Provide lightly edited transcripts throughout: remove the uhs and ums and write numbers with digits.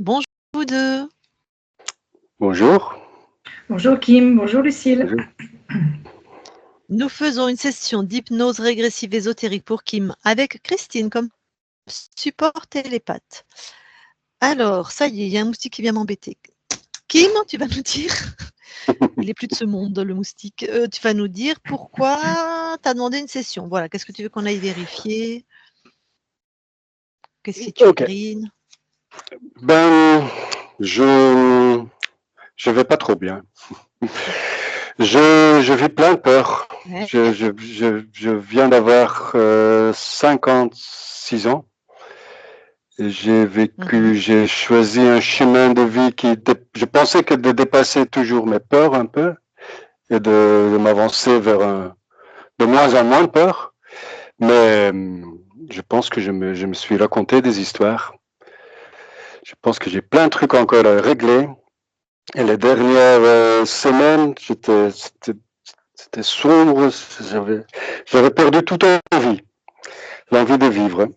Bonjour vous deux. Bonjour. Bonjour Kim, bonjour Lucille. Bonjour. Nous faisons une session d'hypnose régressive ésotérique pour Kim avec Christine comme support télépathe. Alors, ça y est, il y a un moustique qui vient m'embêter. Kim, tu vas nous dire, il n'est plus de ce monde, le moustique, tu vas nous dire pourquoi tu as demandé une session. Voilà, qu'est-ce que tu veux qu'on aille vérifier? Qu'est-ce qui te chagrine? Ben, je vais pas trop bien. Je vis plein de peur. Ouais. Je viens d'avoir 56 ans. J'ai choisi un chemin de vie je pensais que de dépasser toujours mes peurs un peu et de m'avancer vers de moins en moins de peur. Mais je pense que je me suis raconté des histoires. Je pense que j'ai plein de trucs encore à régler. Et les dernières semaines, c'était sombre. J'avais perdu toute envie, l'envie de vivre.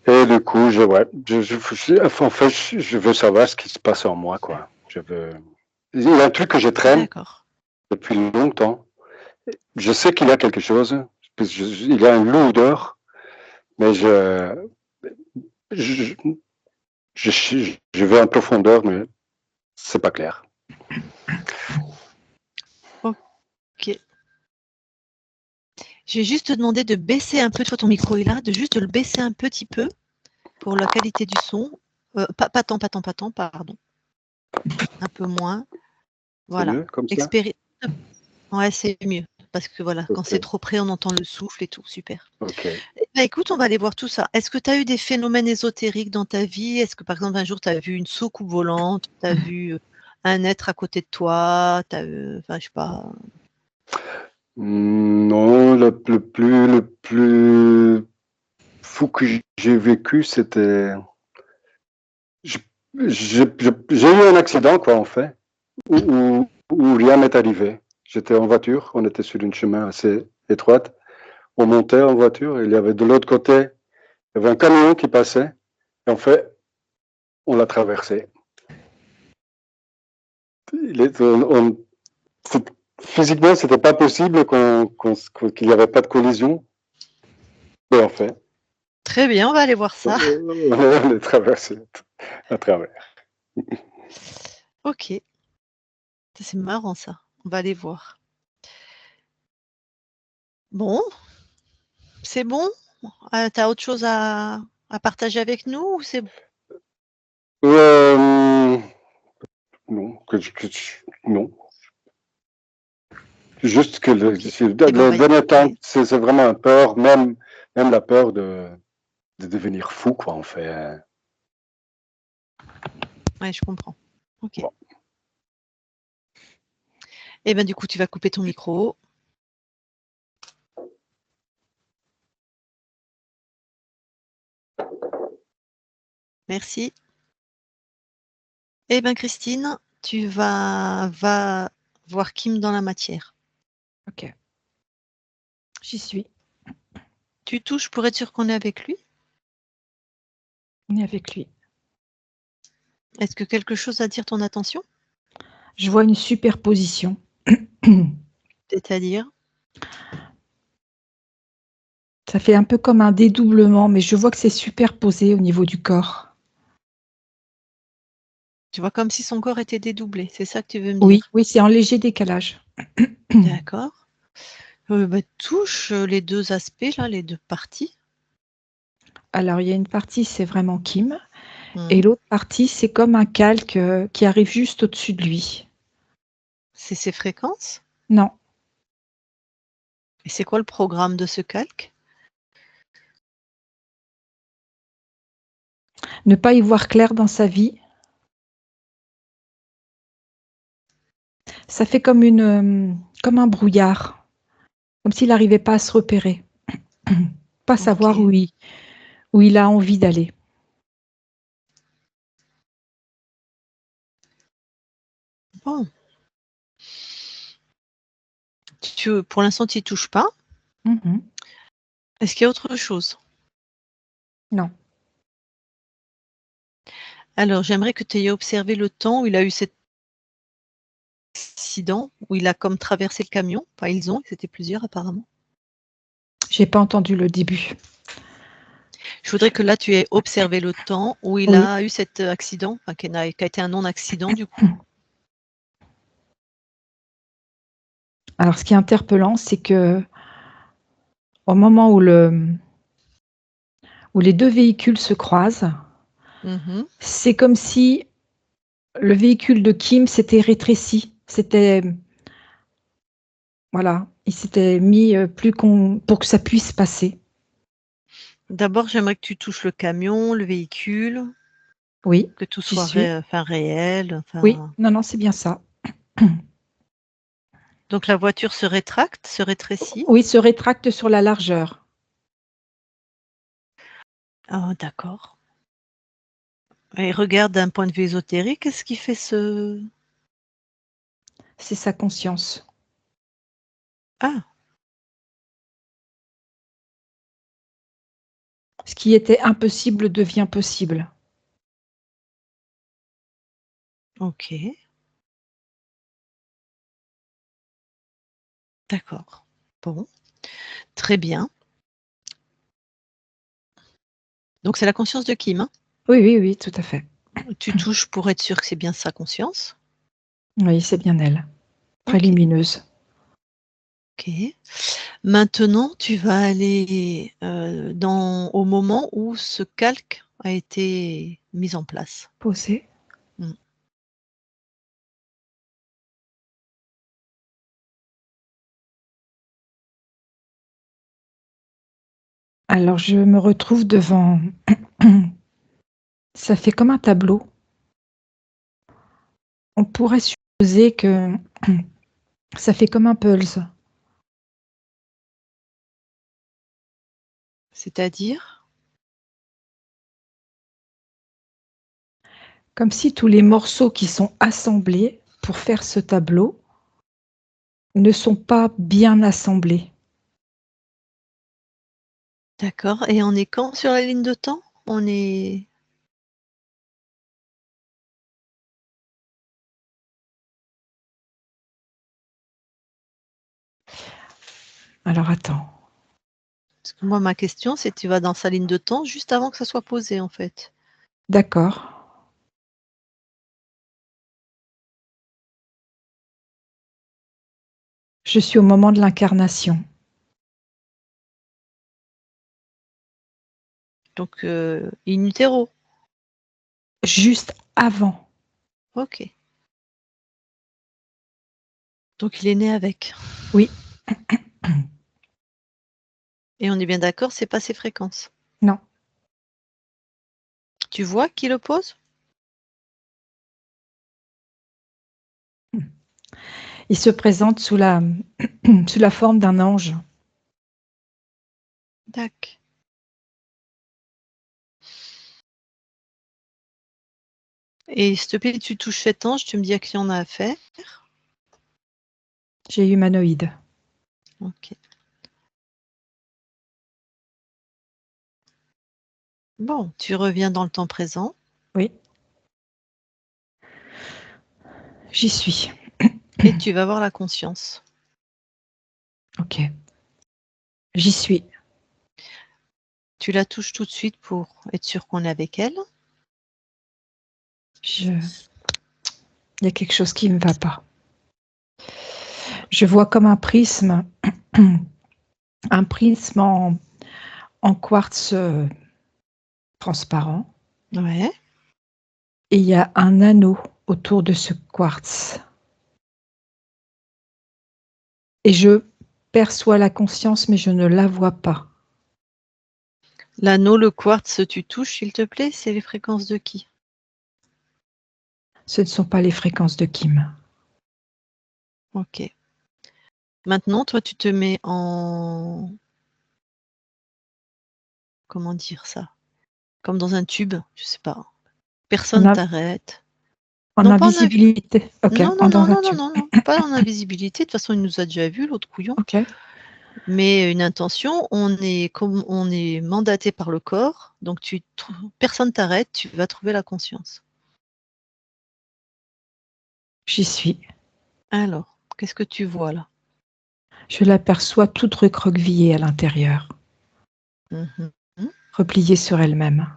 Et du coup, en fait, je veux savoir ce qui se passe en moi, quoi. Il y a un truc que je traîne depuis longtemps. Je sais qu'il y a quelque chose. Il y a une lourdeur, mais je vais en profondeur, mais c'est pas clair. Ok. Je vais juste te demander de baisser un peu, toi ton micro est là, de juste le baisser un petit peu pour la qualité du son. Pas tant, pardon. Un peu moins. Voilà. C'est mieux comme ça? Ouais, c'est mieux. Parce que voilà, quand c'est trop près, on entend le souffle et tout. Super. Écoute, on va aller voir tout ça. Est-ce que tu as eu des phénomènes ésotériques dans ta vie? Est-ce que par exemple un jour tu as vu une soucoupe volante? Tu as vu un être à côté de toi? Je sais pas. Non, le plus fou que j'ai vécu, c'était. J'ai eu un accident, quoi, en fait, où rien m'est arrivé. J'étais en voiture, on était sur une chemin assez étroite. On montait en voiture, et il y avait de l'autre côté, il y avait un camion qui passait, et en fait, on l'a traversé. Physiquement, c'était pas possible qu'il n'y avait pas de collision. Mais en fait. Très bien, on va aller voir ça. On est traversé à travers. Ok. C'est marrant ça. On va aller voir. Bon. C'est bon? Tu as autre chose à partager avec nous ou c'est bon? Non. Non. Juste que le dernier temps, c'est vraiment un peur, même la peur de devenir fou, quoi, en fait. Ouais, je comprends. Ok. Bon. Eh bien, du coup, tu vas couper ton micro. Merci. Eh bien, Christine, tu vas voir Kim dans la matière. Ok. J'y suis. Tu touches pour être sûr qu'on est avec lui? On est avec lui. Est-ce que quelque chose attire ton attention? Je vois une superposition. C'est-à-dire? Ça fait un peu comme un dédoublement, mais je vois que c'est superposé au niveau du corps. Tu vois comme si son corps était dédoublé, c'est ça que tu veux me dire? Oui, c'est en léger décalage. D'accord. Touche les deux aspects, là, les deux parties. Alors, il y a une partie, c'est vraiment Kim, et l'autre partie, c'est comme un calque qui arrive juste au-dessus de lui. C'est ses fréquences? Non. Et c'est quoi le programme de ce calque? Ne pas y voir clair dans sa vie. Ça fait comme un brouillard, comme s'il n'arrivait pas à se repérer, pas savoir où il a envie d'aller. Bon. Pour l'instant, tu n'y touches pas. Est-ce qu'il y a autre chose? Non. Alors, j'aimerais que tu aies observé le temps où il a eu cet accident, où il a comme traversé le camion. Enfin, ils étaient plusieurs apparemment. J'ai pas entendu le début. Je voudrais que là, tu aies observé le temps où il Oui. a eu cet accident, enfin, qui a été un non-accident du coup. Alors, ce qui est interpellant, c'est que au moment où les deux véhicules se croisent, c'est comme si le véhicule de Kim s'était rétréci. Voilà, il s'était mis pour que ça puisse passer. D'abord, j'aimerais que tu touches le camion, le véhicule, Oui, que tout j'y soit suis. réel. Oui, non, c'est bien ça. Donc la voiture se rétracte, se rétrécit. Oui, se rétracte sur la largeur. Ah, d'accord. Et regarde d'un point de vue ésotérique, qu'est-ce qui fait ce... C'est sa conscience. Ah, Ce qui était impossible devient possible. ok. D'accord. Bon, très bien. Donc c'est la conscience de Kim, hein? Oui, tout à fait. Tu touches pour être sûr que c'est bien sa conscience. Oui, c'est bien elle. Très Ok. lumineuse. Ok. Maintenant, tu vas aller au moment où ce calque a été mis en place. Posée. Mm. Alors, je me retrouve devant... Ça fait comme un tableau. On pourrait supposer que ça fait comme un pulse. C'est-à-dire? Comme si tous les morceaux qui sont assemblés pour faire ce tableau ne sont pas bien assemblés. D'accord. Et on est quand sur la ligne de temps? On est... Alors, attends. Parce que moi, ma question, c'est tu vas dans sa ligne de temps juste avant que ça soit posé, en fait. D'accord. Je suis au moment de l'incarnation. Donc, in utero. Juste avant. Ok. Donc, il est né avec. Oui. Et on est bien d'accord, c'est pas ses fréquences. Non. Tu vois qui le pose? Il se présente sous la forme d'un ange. D'accord. Et s'il te plaît, tu touches cet ange, tu me dis à qui on a affaire. J'ai humanoïde. Ok. Bon, tu reviens dans le temps présent. Oui. J'y suis. Et tu vas voir la conscience. Ok. J'y suis. Tu la touches tout de suite pour être sûr qu'on est avec elle. Il y a quelque chose qui ne me va pas. Je vois comme un prisme en quartz transparent. Ouais. Et il y a un anneau autour de ce quartz. Et je perçois la conscience, mais je ne la vois pas. L'anneau, le quartz, tu touches, s'il te plaît, c'est les fréquences de qui? Ce ne sont pas les fréquences de Kim. Ok. Maintenant, toi, tu te mets en... Comment dire ça? Comme dans un tube, je sais pas. Personne t'arrête. En Non, pas en invisibilité. Ok, non, non, non, dans un non, non, tube. non, non, pas en invisibilité. De toute façon, il nous a déjà vu, l'autre couillon. Ok. Mais une intention, on est mandaté par le corps, donc personne t'arrête, tu vas trouver la conscience. J'y suis. Alors, qu'est-ce que tu vois là? Je l'aperçois toute recroquevillée à l'intérieur, Mhm. repliée sur elle-même.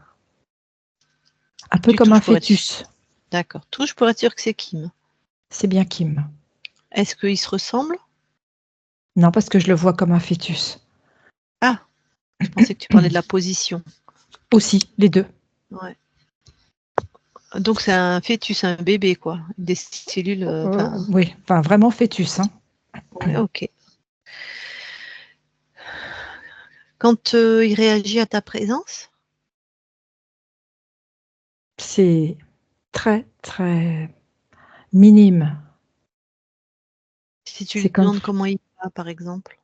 Un peu Tu comme un touches pour être sûr. fœtus. D'accord. Touche pour être sûr que c'est Kim. C'est bien Kim. Est-ce qu'ils se ressemblent? Non, parce que je le vois comme un fœtus. Ah, je pensais que tu parlais de la position. Aussi, les deux. Ouais. Donc c'est un fœtus, un bébé, quoi. Des cellules. Oui, enfin vraiment fœtus. Hein. Ouais, ok. Quand il réagit à ta présence? C'est très, très minime. Si tu C'est lui comme, demandes comment il va, par exemple.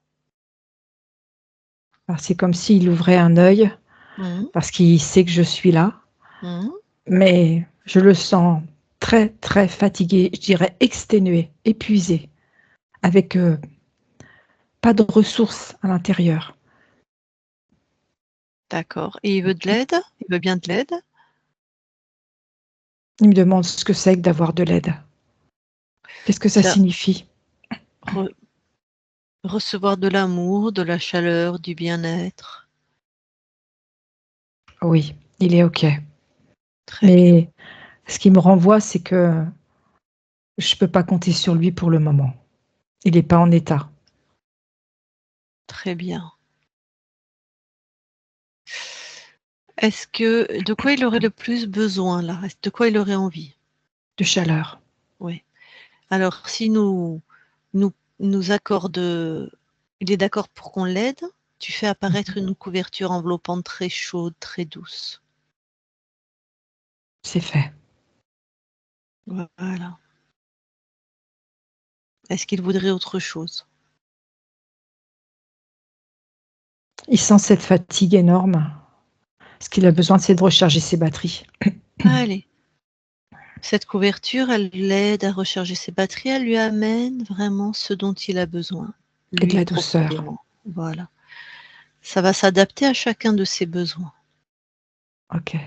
c'est comme s'il ouvrait un œil Mhm. parce qu'il sait que je suis là. Mhm. Mais je le sens très, très fatigué, je dirais exténué, épuisé, avec pas de ressources à l'intérieur. D'accord. Et il veut de l'aide? Il veut bien de l'aide? Il me demande ce que c'est que d'avoir de l'aide. Qu'est-ce que ça C'est signifie? recevoir de l'amour, de la chaleur, du bien-être. Oui, il est OK. Très bien. Mais ce qui me renvoie, c'est que je ne peux pas compter sur lui pour le moment. Il n'est pas en état. Très bien. De quoi il aurait le plus besoin là? De quoi il aurait envie? De chaleur. Oui. Alors, si nous accorde, il est d'accord pour qu'on l'aide, tu fais apparaître une couverture enveloppante très chaude, très douce. C'est fait. Voilà. Est-ce qu'il voudrait autre chose? Il sent cette fatigue énorme. Ce qu'il a besoin, c'est de recharger ses batteries. Allez. Cette couverture, elle l'aide à recharger ses batteries, elle lui amène vraiment ce dont il a besoin, Et de lui la douceur. profondément. Voilà. Ça va s'adapter à chacun de ses besoins. OK.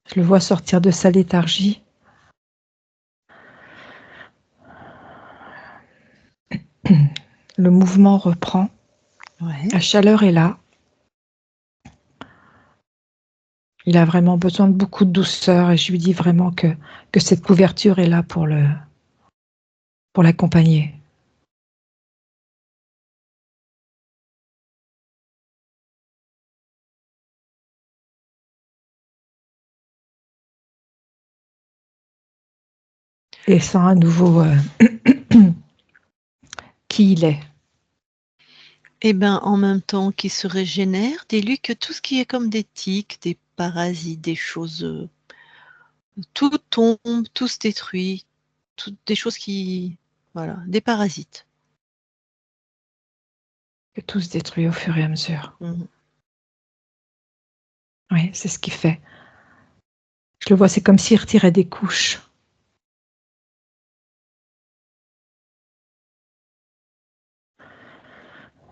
Je le vois sortir de sa léthargie. Le mouvement reprend. Ouais. La chaleur est là. Il a vraiment besoin de beaucoup de douceur et je lui dis vraiment que cette couverture est là pour l'accompagner. Et sent à nouveau qui il est. Eh ben, en même temps qu'il se régénère, dis-lui que tout ce qui est comme des tiques, des parasites, des choses, tout tombe, tout se détruit, des choses qui, voilà, des parasites. Que tout se détruit au fur et à mesure. Mhm. Oui, c'est ce qu'il fait. Je le vois, c'est comme s'il retirait des couches.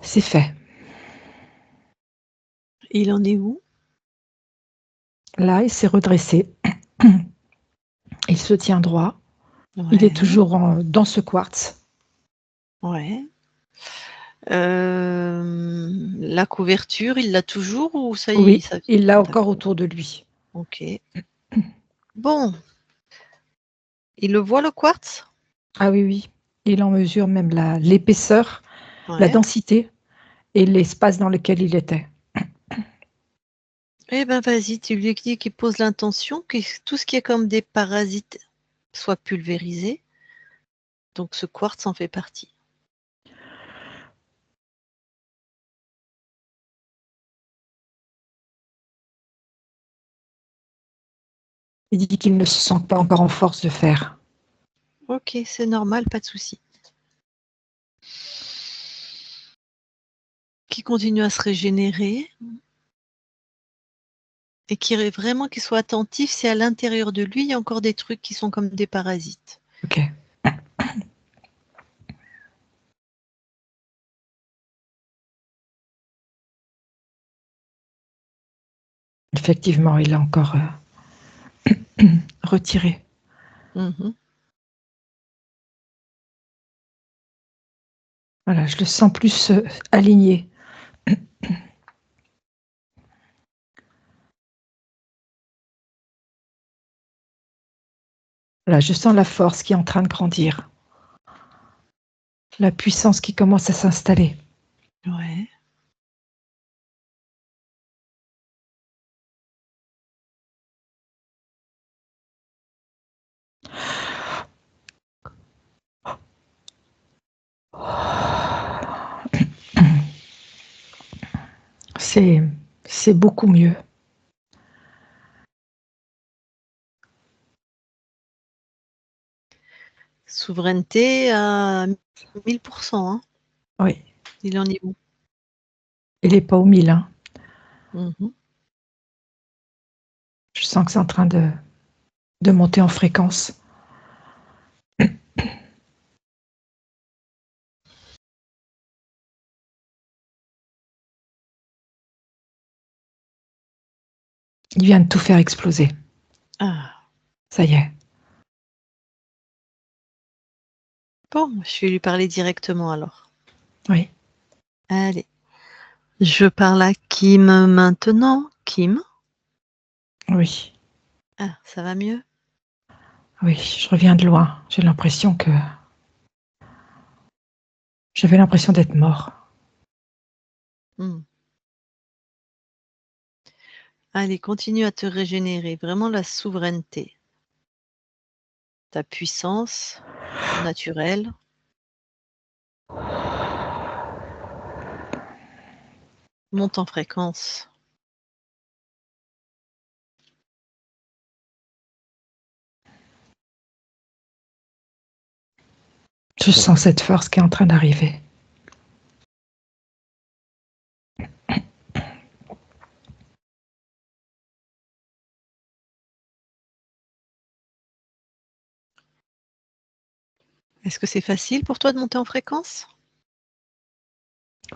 C'est fait. Il en est où? Là, il s'est redressé. Il se tient droit. Il est Ouais, toujours dans ce quartz. ouais. La couverture, il l'a toujours ou ça y est, Oui, ça... il l'a encore D'accord, autour de lui. ok. Bon, il le voit le quartz? Ah oui, oui. Il en mesure même l'épaisseur, la Ouais. densité et l'espace dans lequel il était. Eh ben vas-y, tu lui dis qu'il pose l'intention que tout ce qui est comme des parasites soit pulvérisé. Donc ce quartz en fait partie. Il dit qu'il ne se sent pas encore en force de faire. Ok, c'est normal, pas de souci. Qui continue à se régénérer et vraiment qu'il soit attentif si à l'intérieur de lui il y a encore des trucs qui sont comme des parasites. Ok. Il effectivement, il a encore retiré. Mhm. Voilà, je le sens plus aligné. Voilà, je sens la force qui est en train de grandir. La puissance qui commence à s'installer. Ouais. C'est beaucoup mieux. Souveraineté à 1000%. Hein. Oui, Il en est où? il n'est pas au 1000. Hein. Mhm. Je sens que c'est en train de monter en fréquence. Il vient de tout faire exploser. Ah. Ça y est. Bon, je vais lui parler directement alors. Oui. Allez. Je parle à Kim maintenant. Kim? Oui. Ah, ça va mieux? Oui, je reviens de loin. J'avais l'impression d'être mort. Hmm. Allez, continue à te régénérer. Vraiment la souveraineté. Ta puissance naturelle. Monte en fréquence. Je sens cette force qui est en train d'arriver. Est-ce que c'est facile pour toi de monter en fréquence?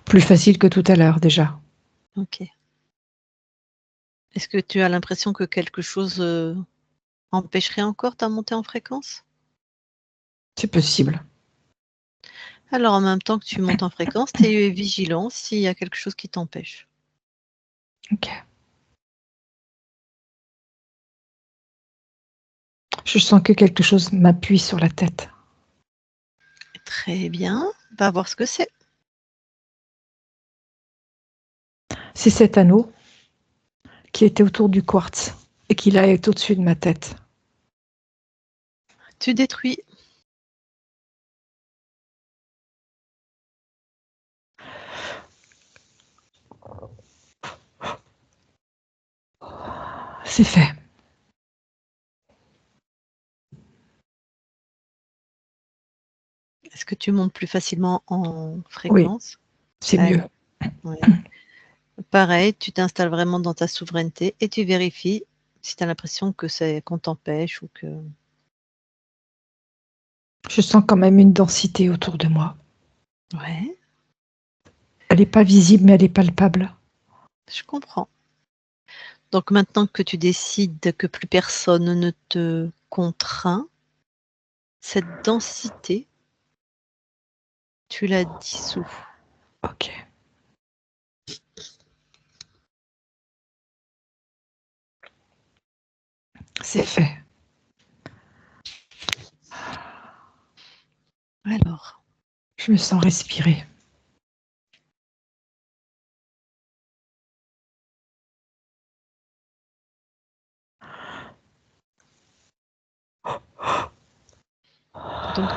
Plus facile que tout à l'heure déjà. Ok. Est-ce que tu as l'impression que quelque chose empêcherait encore ta montée en fréquence? C'est possible. Alors en même temps que tu montes en fréquence, tu es vigilant s'il y a quelque chose qui t'empêche. Ok. Je sens que quelque chose m'appuie sur la tête. Très bien. Va voir ce que c'est. C'est cet anneau qui était autour du quartz et qui là est au-dessus de ma tête. Tu détruis. C'est fait. Est-ce que tu montes plus facilement en Oui, fréquence? c'est mieux. Ouais. Pareil, tu t'installes vraiment dans ta souveraineté et tu vérifies si tu as l'impression que c'est qu'on t'empêche ou que. Je sens quand même une densité autour de moi. Ouais, Elle n'est pas visible, mais elle est palpable. je comprends. Donc maintenant que tu décides que plus personne ne te contraint, cette densité, tu la dissous. Ok. C'est fait. Alors, Je me sens respirer. donc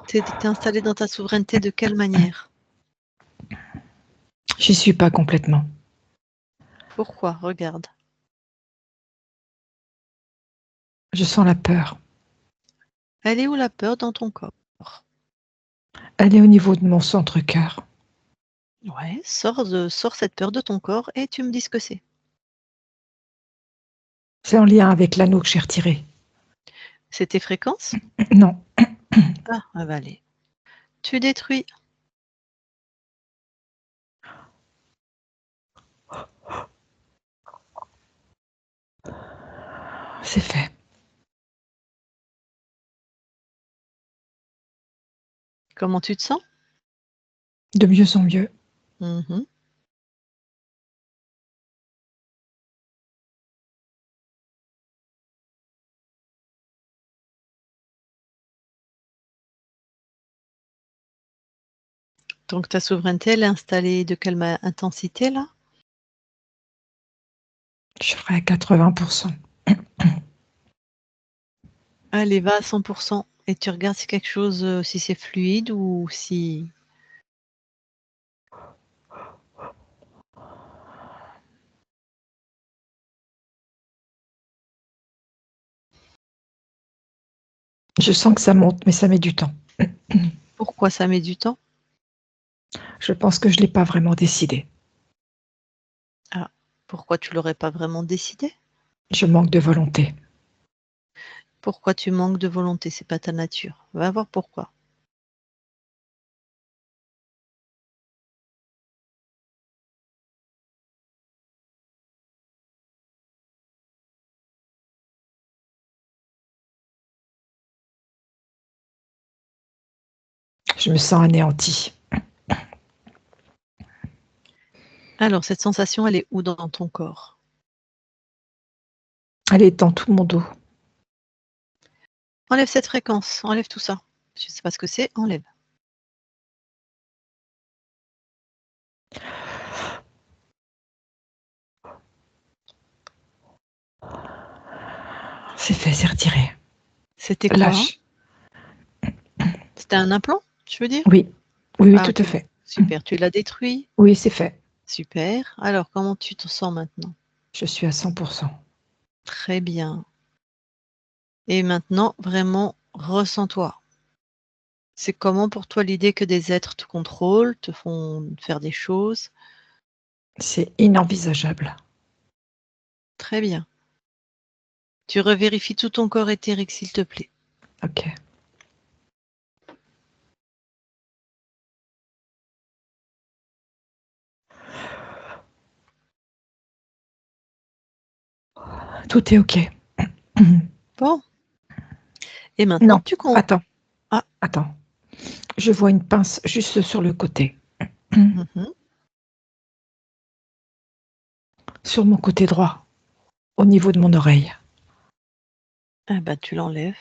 t'es installé dans ta souveraineté de quelle manière? J'y suis pas complètement. Pourquoi? Regarde. Je sens la peur. Elle est où la peur dans ton corps? Elle est au niveau de mon centre-cœur. Ouais, sors cette peur de ton corps et tu me dis ce que c'est. C'est en lien avec l'anneau que j'ai retiré. C'est tes fréquences? Non. Ah, avalé. Tu détruis. C'est fait. Comment tu te sens? De mieux en mieux. Mhm. Donc ta souveraineté, elle est installée de quelle intensité là? Je serai à 80%. Allez, va à 100% et tu regardes si quelque chose, si c'est fluide ou si... Je sens que ça monte, mais ça met du temps. Pourquoi ça met du temps? Je pense que je ne l'ai pas vraiment décidé. Ah, pourquoi tu l'aurais pas vraiment décidé? Je manque de volonté. Pourquoi tu manques de volonté? C'est pas ta nature. Va voir pourquoi. Je me sens anéantie. Alors, cette sensation, elle est où dans ton corps? Elle est dans tout mon dos. Enlève cette fréquence, enlève tout ça. Je sais pas ce que c'est, enlève. C'est fait, c'est retiré. C'était quoi, hein? Lâche. C'était un implant, tu veux dire? Oui, oui, oui, Ah, tout à fait. super, tu l'as détruit? Oui, c'est fait. Super. Alors, comment tu te sens maintenant? Je suis à 100%. Très bien. Et maintenant, vraiment, ressens-toi. C'est comment pour toi l'idée que des êtres te contrôlent, te font faire des choses? C'est inenvisageable. Très bien. Tu revérifies tout ton corps éthérique, s'il te plaît. Ok. Tout est ok. Bon. Et maintenant, Non, tu comptes. attends. Ah. Attends. Je vois une pince juste sur le côté. Mhm. Sur mon côté droit, au niveau de mon oreille. Ah bah, tu l'enlèves.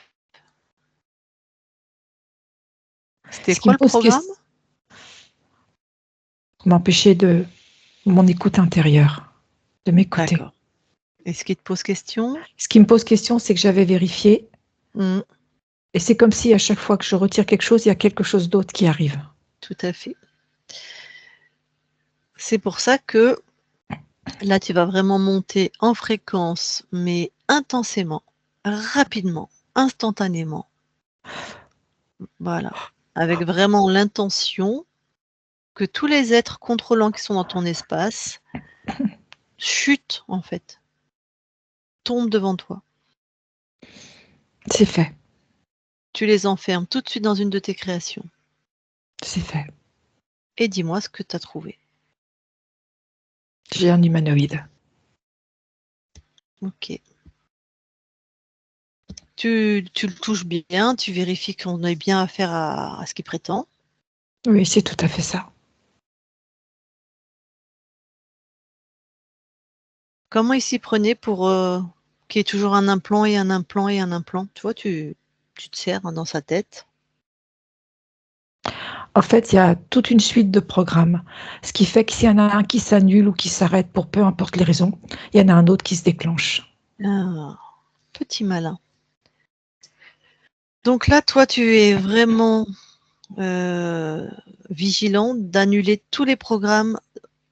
C'était Ce qui quoi me le pose programme? question, m'empêcher de mon écoute intérieure, de m'écouter. D'accord. Et ce qui te pose question? Ce qui me pose question, c'est que j'avais vérifié, Mmh, et c'est comme si à chaque fois que je retire quelque chose, il y a quelque chose d'autre qui arrive. tout à fait. C'est pour ça que là, tu vas vraiment monter en fréquence, mais intensément, rapidement, instantanément. Voilà. Avec vraiment l'intention que tous les êtres contrôlants qui sont dans ton espace chutent, en fait, tombent devant toi. C'est fait, Tu les enfermes tout de suite dans une de tes créations. c'est fait. Et dis-moi ce que tu as trouvé. J'ai un humanoïde. OK. Tu le touches bien, tu vérifies qu'on ait bien affaire à ce qu'il prétend. Oui, c'est tout à fait ça. Comment il s'y prenait pour, qu'il y ait toujours un implant et un implant et un implant? Tu vois, tu te sers dans sa tête. En fait, il y a toute une suite de programmes, ce qui fait que s'il y en a un qui s'annule ou qui s'arrête pour peu importe les raisons, il y en a un autre qui se déclenche. Ah, petit malin. Donc là, toi, tu es vraiment, vigilant d'annuler tous les programmes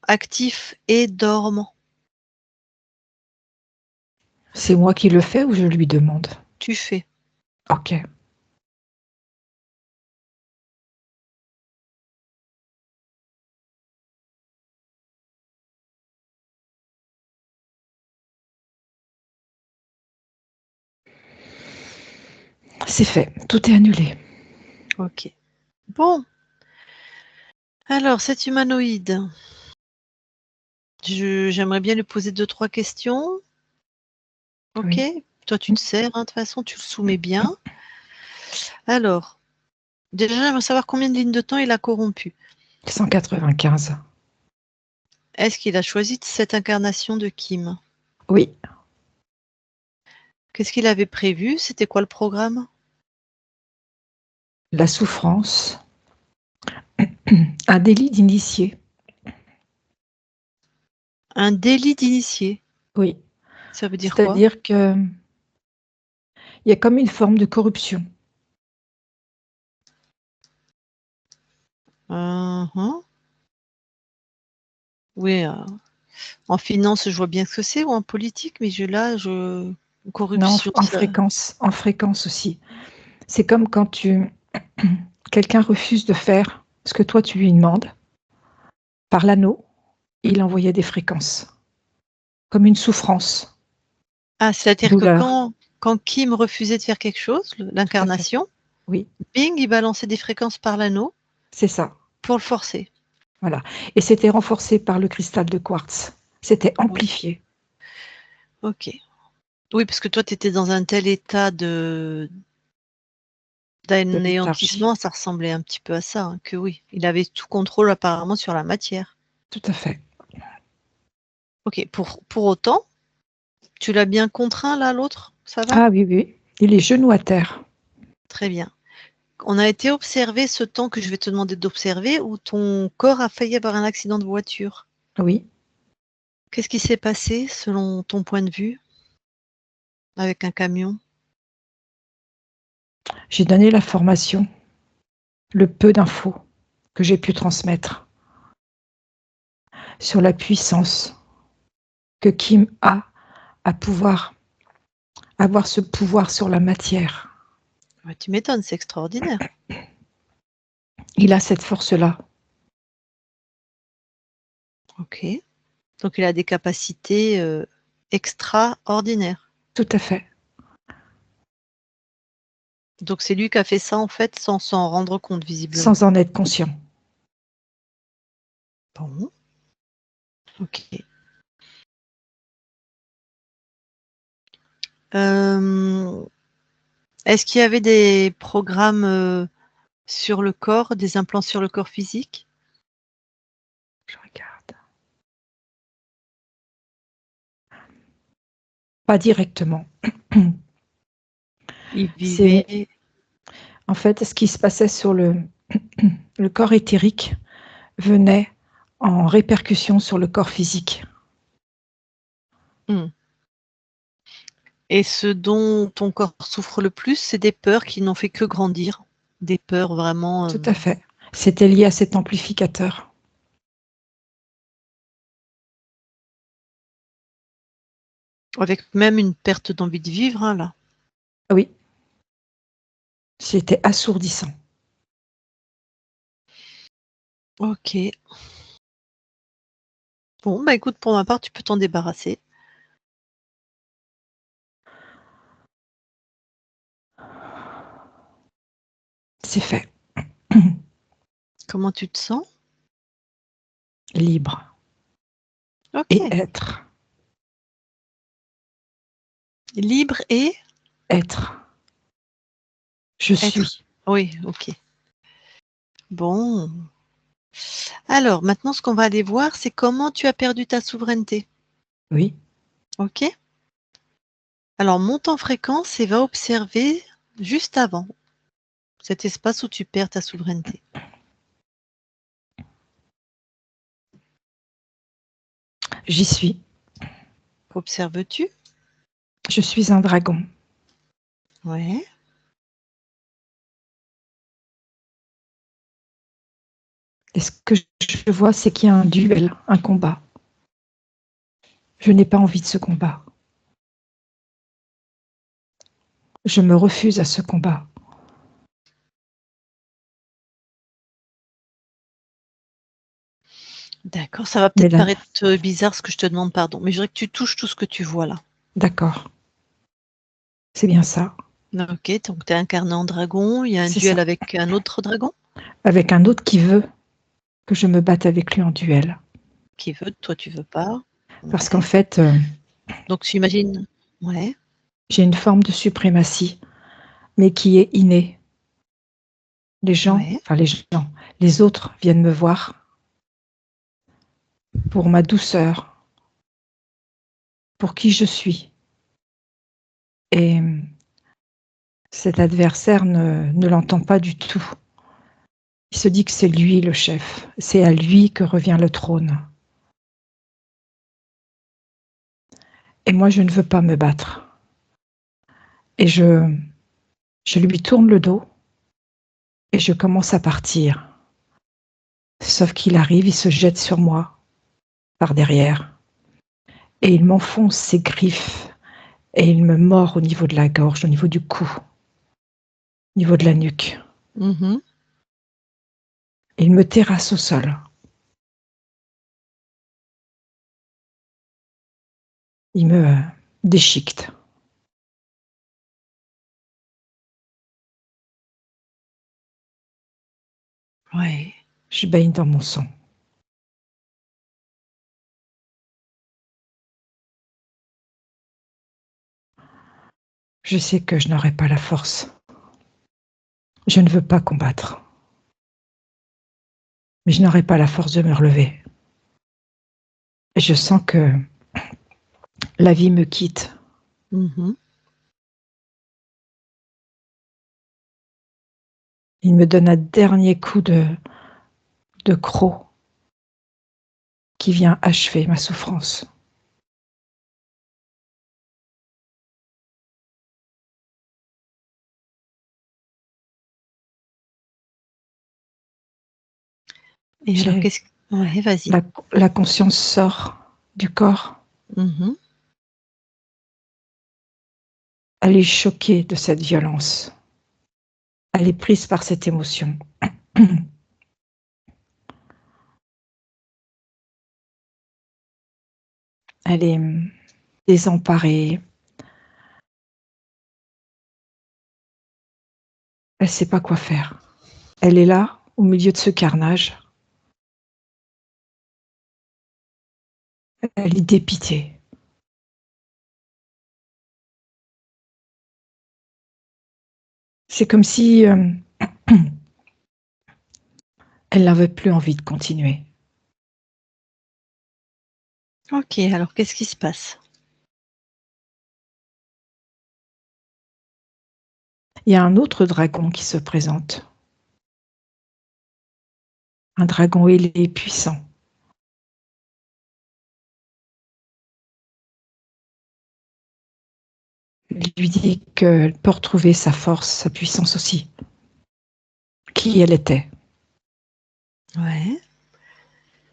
actifs et dormants. C'est moi qui le fais ou je lui demande? Tu fais. Ok. C'est fait, tout est annulé. OK. Bon. Alors cet humanoïde, j'aimerais bien lui poser 2-3 questions. OK? Oui. Toi, tu te sers, hein, de toute façon, tu le soumets bien. Alors, déjà, j'aimerais savoir combien de lignes de temps il a corrompu. 195. Est-ce qu'il a choisi cette incarnation de Kim? Oui. Qu'est-ce qu'il avait prévu? C'était quoi le programme? La souffrance. Un délit d'initié. Un délit d'initié. Oui. Ça veut dire quoi? C'est-à-dire que il y a comme une forme de corruption. Oui, en finance, je vois bien ce que c'est, ou en politique, mais Non, corruption, en ça. fréquence aussi. C'est comme quand quelqu'un refuse de faire ce que toi tu lui demandes. Par l'anneau, il envoyait des fréquences, comme une souffrance, Ah, c'est-à-dire que douleur. quand Kim refusait de faire quelque chose, Tout à fait. l'incarnation, Oui, bing, il balançait des fréquences par l'anneau c'est ça. pour le forcer. Voilà. Et c'était renforcé par le cristal de quartz. C'était Oui. amplifié. Ok. Oui, parce que toi, tu étais dans un tel état De léthargie. d'anéantissement, ça ressemblait un petit peu à ça, hein, que oui, il avait tout contrôle apparemment sur la matière. Tout à fait. Ok, pour autant, tu l'as bien contraint là, l'autre? Ça va? Ah oui, oui. Et les genoux à terre. Très bien. On a été observer ce temps que je vais te demander d'observer où ton corps a failli avoir un accident de voiture. Oui. Qu'est-ce qui s'est passé selon ton point de vue avec un camion? J'ai donné la formation, le peu d'infos que j'ai pu transmettre sur la puissance que Kim a à pouvoir avoir ce pouvoir sur la matière. Ouais, tu m'étonnes, c'est extraordinaire. Il a cette force-là. Ok. Donc il a des capacités extraordinaires. Tout à fait. Donc c'est lui qui a fait ça en fait sans s'en rendre compte visiblement. Sans en être conscient. Bon. Ok. Est-ce qu'il y avait des programmes sur le corps, des implants sur le corps physique? Je regarde. Pas directement. Il C'est vivait. en fait ce qui se passait sur le corps éthérique venait en répercussion sur le corps physique. Et ce dont ton corps souffre le plus, c'est des peurs qui n'ont fait que grandir. Des peurs vraiment Tout à fait. C'était lié à cet amplificateur. avec même une perte d'envie de vivre, hein, là. Oui. C'était assourdissant. Ok. Bon, bah écoute, pour ma part, tu peux t'en débarrasser. C'est fait. Comment tu te sens? Libre. Ok. Et être. Libre et Être. Je être. suis. Oui, ok. Bon. Alors, maintenant, ce qu'on va aller voir, c'est comment tu as perdu ta souveraineté. Oui. Ok? Alors, monte en fréquence et va observer juste avant cet espace où tu perds ta souveraineté. J'y suis. Observes-tu? Je suis un dragon. Ouais. Et ce que je vois, c'est qu'il y a un duel, un combat. Je n'ai pas envie de ce combat. Je me refuse à ce combat. D'accord, ça va Mais peut-être là, paraître bizarre ce que je te demande, pardon, mais je voudrais que tu touches tout ce que tu vois là. d'accord. C'est bien ça. Ok, donc tu es incarné en dragon, il y a un C'est duel ça. avec un autre dragon Avec un autre qui veut que je me batte avec lui en duel. qui veut, toi tu veux pas. Parce qu'en Ouais. fait, Donc j'imagine, ouais, J'ai une forme de suprématie, mais qui est innée. Les gens, Ouais. enfin les autres viennent me voir pour ma douceur, pour qui je suis. Et cet adversaire ne l'entend pas du tout. Il se dit que c'est lui le chef, c'est à lui que revient le trône. Et moi, je ne veux pas me battre. Et je lui tourne le dos et je commence à partir. Sauf qu'il arrive, il se jette sur moi par derrière et il m'enfonce ses griffes et il me mord au niveau de la gorge, au niveau du cou, au niveau de la nuque. Mhm. Et il me terrasse au sol. Il me déchiquette. Ouais. Je baigne dans mon sang. Je sais que je n'aurai pas la force. Je ne veux pas combattre. Mais je n'aurai pas la force de me relever. Et je sens que la vie me quitte. Mhm. Il me donne un dernier coup de croc qui vient achever ma souffrance. Et alors, qu'est-ce que... Ouais, vas-y. La conscience sort du corps. Mhm. Elle est choquée de cette violence. Elle est prise par cette émotion. Elle est désemparée. Elle ne sait pas quoi faire. Elle est là, au milieu de ce carnage. Elle est dépitée. C'est comme si elle n'avait plus envie de continuer. Ok, alors qu'est-ce qui se passe? Il y a un autre dragon qui se présente. Un dragon ailé et puissant. Il lui dit qu'elle peut retrouver sa force, sa puissance aussi. Qui elle était. Ouais.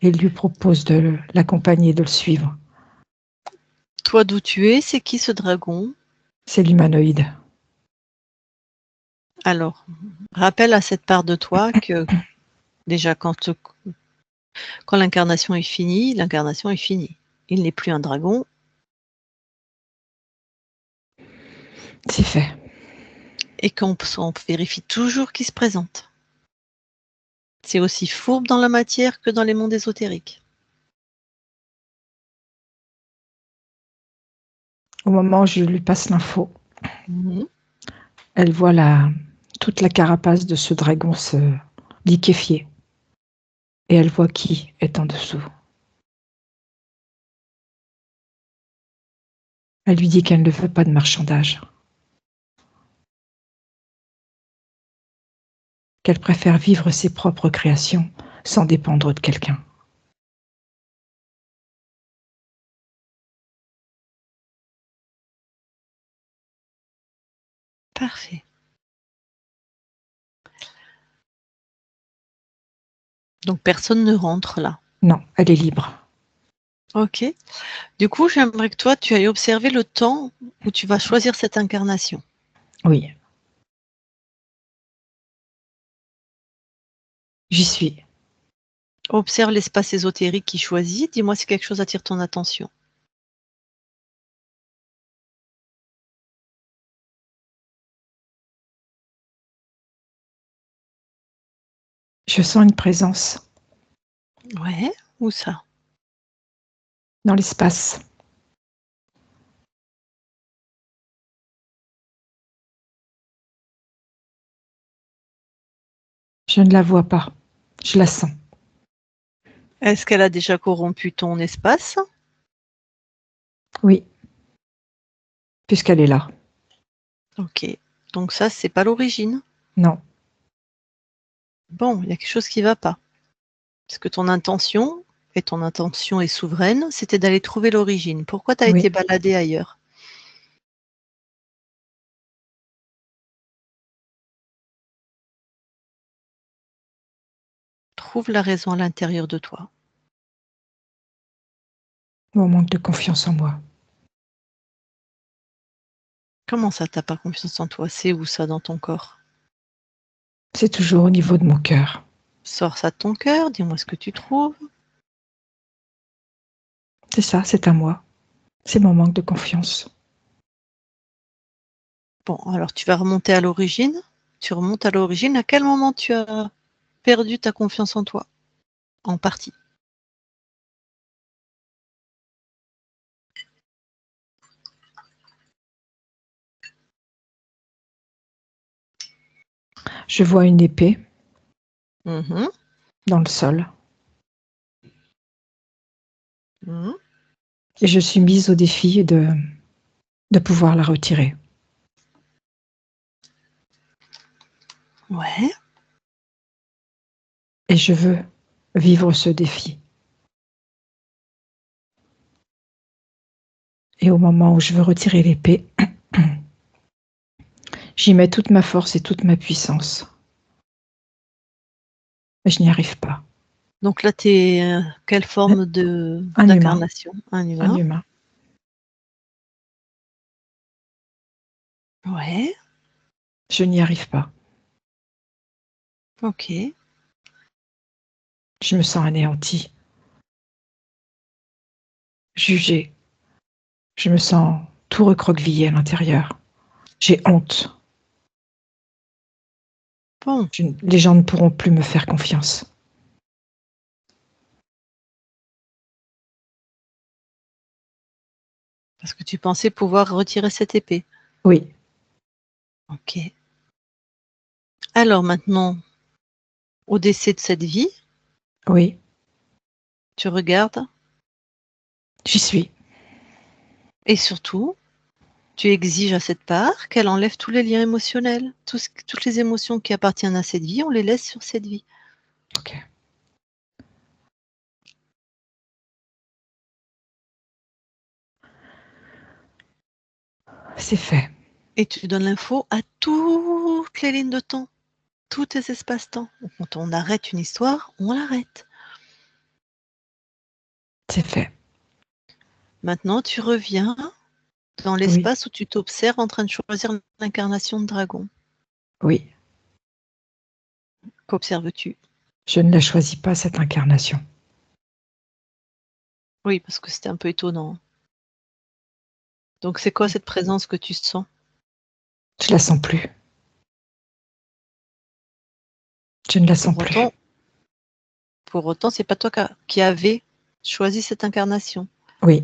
Et il lui propose de l'accompagner, de le suivre. Toi, d'où tu es, c'est qui ce dragon? C'est l'humanoïde. Alors, rappelle à cette part de toi que déjà quand l'incarnation est finie, l'incarnation est finie. Il n'est plus un dragon. C'est fait. Et qu'on vérifie toujours qu'il se présente. C'est aussi fourbe dans la matière que dans les mondes ésotériques. Au moment où je lui passe l'info, Mhm. elle voit toute la carapace de ce dragon se liquéfier. Et elle voit qui est en dessous. Elle lui dit qu'elle ne veut pas de marchandage. Qu'elle préfère vivre ses propres créations sans dépendre de quelqu'un. Parfait. Donc personne ne rentre là. Non, elle est libre. Ok. Du coup, j'aimerais que toi, tu ailles observer le temps où tu vas choisir cette incarnation. Oui. J'y suis. Observe l'espace ésotérique qui choisit. Dis-moi si quelque chose attire ton attention. Je sens une présence Ouais, où ça? dans l'espace. Je ne la vois pas. Je la sens. Est-ce qu'elle a déjà corrompu ton espace? Oui, puisqu'elle est là. Ok. Donc ça, c'est pas l'origine. Non. Bon, il y a quelque chose qui va pas. Parce que ton intention, et ton intention est souveraine, c'était d'aller trouver l'origine. Pourquoi tu as Oui. été baladé ailleurs? Trouve la raison à l'intérieur de toi. Mon manque de confiance en moi. Comment ça, t'as pas confiance en toi? C'est où ça dans ton corps? C'est toujours au niveau de mon cœur. Sors ça de ton cœur, dis-moi ce que tu trouves. C'est ça, c'est à moi. C'est mon manque de confiance. Bon, alors tu vas remonter à l'origine. Tu remontes à l'origine. À quel moment tu as perdu ta confiance en toi? En partie. Je vois une épée Mhm, dans le sol mhm. et je suis mise au défi de pouvoir la retirer. Ouais. Et je veux vivre ce défi. Et au moment où je veux retirer l'épée, j'y mets toute ma force et toute ma puissance. Mais je n'y arrive pas. Donc là, tu es quelle forme Un humain. d'incarnation? Un Un humain. humain. Ouais. Je n'y arrive pas. Ok. Je me sens anéantie, jugée. Je me sens tout recroquevillé à l'intérieur. J'ai honte. Bon. Les gens ne pourront plus me faire confiance. Parce que tu pensais pouvoir retirer cette épée. Oui, Ok. Alors maintenant, au décès de cette vie, oui, tu regardes j'y suis. et surtout, tu exiges à cette part qu'elle enlève tous les liens émotionnels. Toutes les émotions qui appartiennent à cette vie, on les laisse sur cette vie. Ok. C'est fait. Et tu donnes l'info à toutes les lignes de temps, tous tes espaces-temps. Quand on arrête une histoire, on l'arrête. C'est fait. Maintenant, tu reviens dans Oui, l'espace où tu t'observes en train de choisir l'incarnation de dragon. oui. Qu'observes-tu? Je ne la choisis pas, cette incarnation. Oui, parce que c'était un peu étonnant. Donc, c'est quoi cette présence que tu sens? Je la sens plus. Je ne la sens Pour plus. autant, c'est pas toi qui avais choisi cette incarnation. Oui,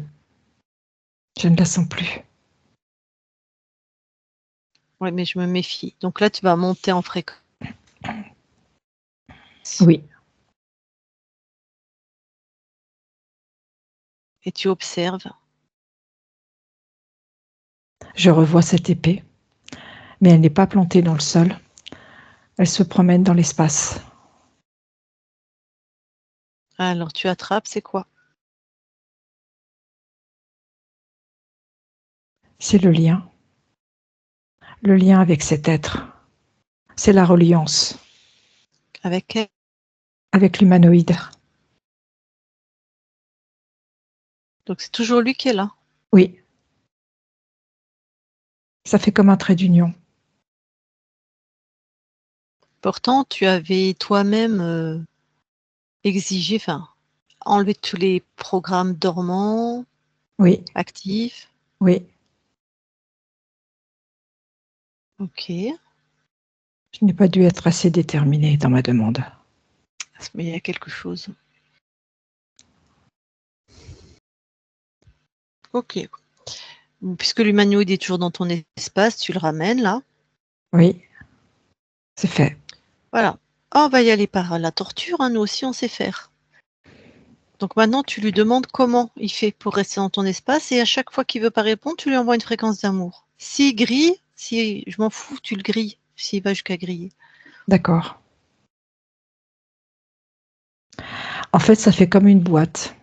je ne la sens plus. Oui, mais je me méfie. Donc là, tu vas monter en fréquence. Oui, Et tu observes. je revois cette épée, mais elle n'est pas plantée dans le sol. Elle se promène dans l'espace. Alors, tu attrapes, c'est quoi? C'est le lien avec cet être. C'est la reliance Avec elle. avec l'humanoïde. Donc, c'est toujours lui qui est là. Oui, ça fait comme un trait d'union. Pourtant, tu avais toi-même exigé, enfin, enlevé tous les programmes dormants, Oui, actifs. oui. Ok. Je n'ai pas dû être assez déterminée dans ma demande. Mais il y a quelque chose. Ok. Puisque l'humanoïde est toujours dans ton espace, tu le ramènes là. Oui, c'est fait. Voilà. Oh, on va y aller par la torture, hein, nous aussi on sait faire. Donc maintenant, tu lui demandes comment il fait pour rester dans ton espace et à chaque fois qu'il veut pas répondre, tu lui envoies une fréquence d'amour. S'il grille, si je m'en fous, tu le grilles, s'il va jusqu'à griller. D'accord. En fait, ça fait comme une boîte.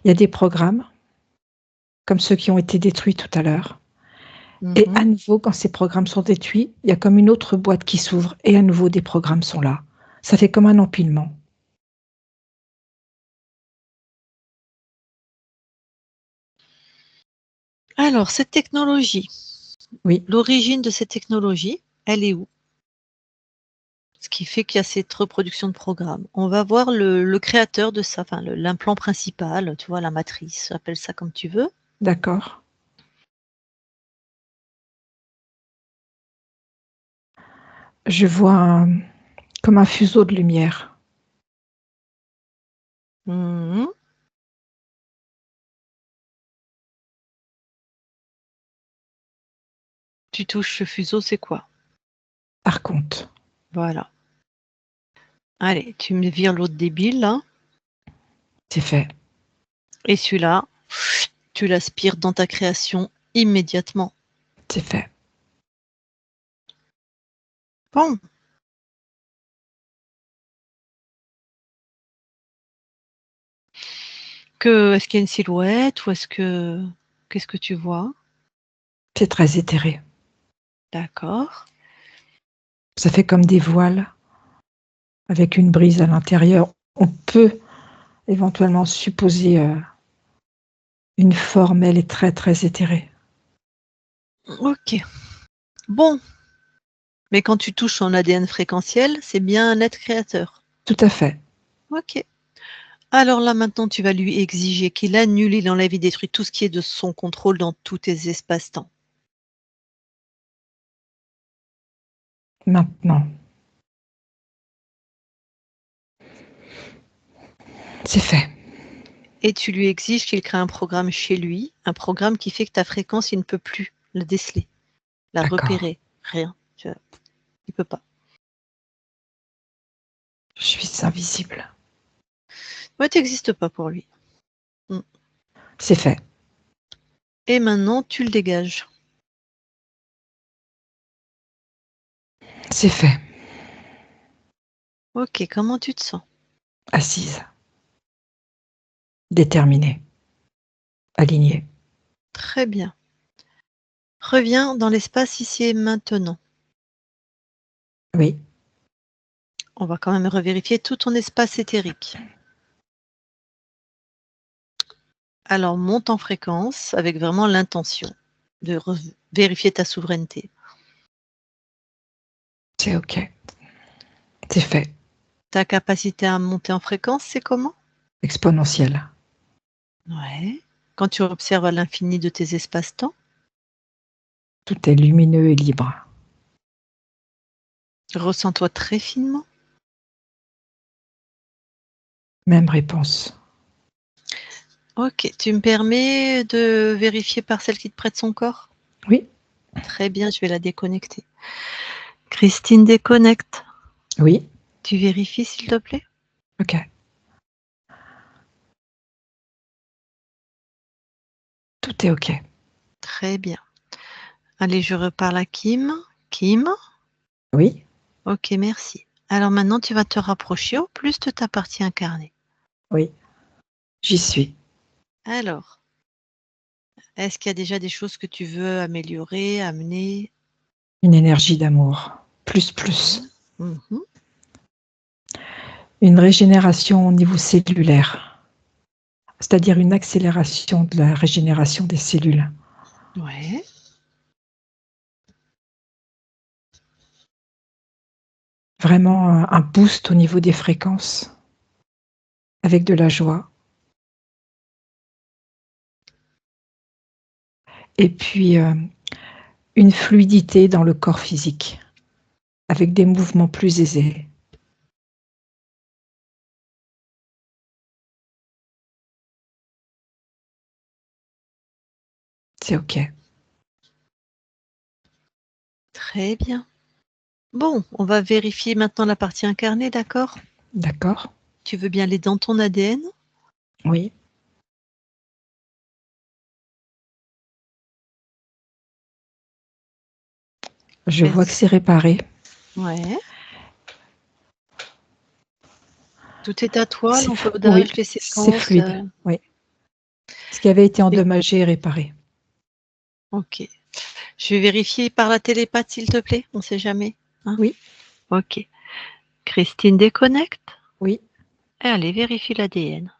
Il y a des programmes, comme ceux qui ont été détruits tout à l'heure. Et à nouveau, quand ces programmes sont détruits, il y a comme une autre boîte qui s'ouvre et à nouveau des programmes sont là. Ça fait comme un empilement. Alors, cette technologie, Oui, l'origine de cette technologie, elle est où? Ce qui fait qu'il y a cette reproduction de programmes. On va voir le créateur de ça, enfin l'implant principal, tu vois, la matrice, appelle ça comme tu veux. d'accord. Je vois comme un fuseau de lumière. Mhm. Tu touches ce fuseau, c'est quoi? Archonte. Voilà. Allez, tu me vires l'autre débile, là. C'est fait. Et celui-là, tu l'aspires dans ta création immédiatement. C'est fait. Bon. Est-ce qu'il y a une silhouette ou qu'est-ce que tu vois? C'est très éthéré. D'accord. Ça fait comme des voiles avec une brise à l'intérieur. On peut éventuellement supposer une forme, elle est très très éthérée. Ok. Bon. Mais quand tu touches son ADN fréquentiel, c'est bien un être créateur. Tout à fait. Ok. Alors là, maintenant, tu vas lui exiger qu'il annule, il enlève, il détruit tout ce qui est de son contrôle dans tous tes espaces-temps. Maintenant. C'est fait. Et tu lui exiges qu'il crée un programme chez lui, un programme qui fait que ta fréquence, il ne peut plus la déceler, la D'accord. repérer. Rien. Il peut pas. Je suis invisible. Ouais, tu n'existes pas pour lui. C'est fait. Et maintenant, tu le dégages. C'est fait. Ok, comment tu te sens? Assise. Déterminée. Alignée. Très bien. Reviens dans l'espace ici et maintenant. Oui. On va quand même revérifier tout ton espace éthérique. Alors, monte en fréquence avec vraiment l'intention de vérifier ta souveraineté. C'est OK. C'est fait. Ta capacité à monter en fréquence, c'est comment? Exponentielle. Ouais. Quand tu observes à l'infini de tes espaces-temps, Tout est lumineux et libre. ressens-toi très finement. Même réponse. Ok, tu me permets de vérifier par celle qui te prête son corps? Oui. Très bien, je vais la déconnecter. Christine déconnecte. Oui. Tu vérifies s'il te plaît? OK. Tout est OK. Très bien. Allez, je reparle à Kim. Kim? Oui. Ok, merci. Alors maintenant, tu vas te rapprocher au plus de ta partie incarnée. Oui. J'y suis. Alors, est-ce qu'il y a déjà des choses que tu veux améliorer, amener? Une énergie d'amour. Plus, plus. Mhm. Une régénération au niveau cellulaire. C'est-à-dire une accélération de la régénération des cellules. Ouais. Vraiment un boost au niveau des fréquences. Avec de la joie. Et puis, une fluidité dans le corps physique. Avec des mouvements plus aisés. C'est OK. Très bien. Bon, on va vérifier maintenant la partie incarnée, d'accord? D'accord? Tu veux bien aller dans ton ADN? Oui. Je vois que Est-ce- c'est réparé. Ouais. Tout est à toi, Oui, l'encodage, les c'est séquences. fluide. Oui. Ce qui avait été Et- endommagé est réparé. Ok. Je vais vérifier par la télépathe, s'il te plaît. On ne sait jamais. Hein. Oui, Ok. Christine déconnecte. oui. Et allez, vérifie l'ADN.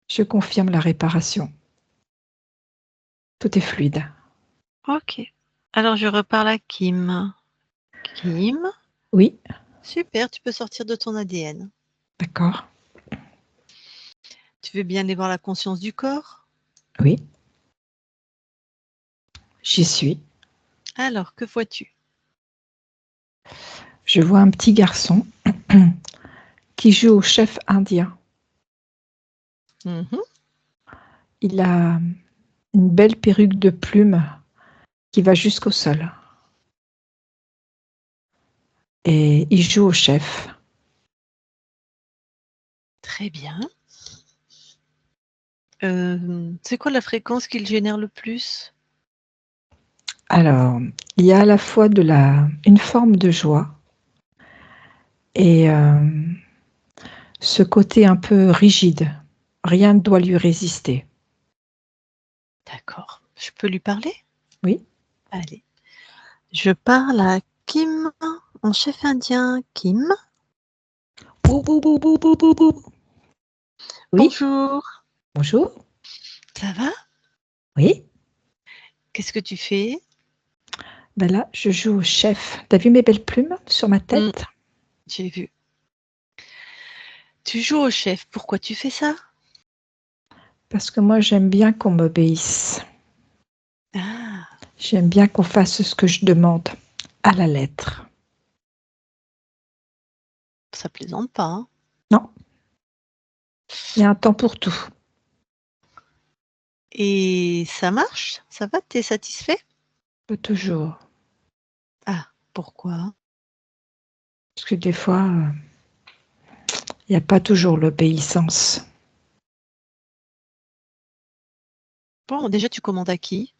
Je confirme la réparation. Tout est fluide. Ok. Alors, je reparle à Kim. Kim. Oui, Super, tu peux sortir de ton ADN. d'accord. Tu veux bien aller voir la conscience du corps? Oui, j'y suis. Alors, que vois-tu? Je vois un petit garçon qui joue au chef indien. Mhm. Il a une belle perruque de plumes qui va jusqu'au sol. Et il joue au chef. Très bien. C'est quoi la fréquence qu'il génère le plus? Alors, il y a à la fois une forme de joie et ce côté un peu rigide. Rien ne doit lui résister. D'accord. Je peux lui parler? Oui, Allez. Je parle à Kim, en chef indien. Kim, bou, bou, bou, bou, bou, bou, bou. Oui, bonjour. bonjour. Ça va? Oui, Qu'est-ce que tu fais? ben là, je joue au chef. T'as vu mes belles plumes sur ma Hmm, tête? j'ai vu. Tu joues au chef. Pourquoi tu fais ça? Parce que moi, j'aime bien qu'on m'obéisse. Ah, J'aime bien qu'on fasse ce que je demande à la lettre. ça plaisante pas, hein? Non, il y a un temps pour tout. Et ça marche? Ça va? T'es satisfait? Pas toujours. Ah, pourquoi? Parce que des fois, il n'y a pas toujours l'obéissance. Bon, déjà, tu commandes à qui?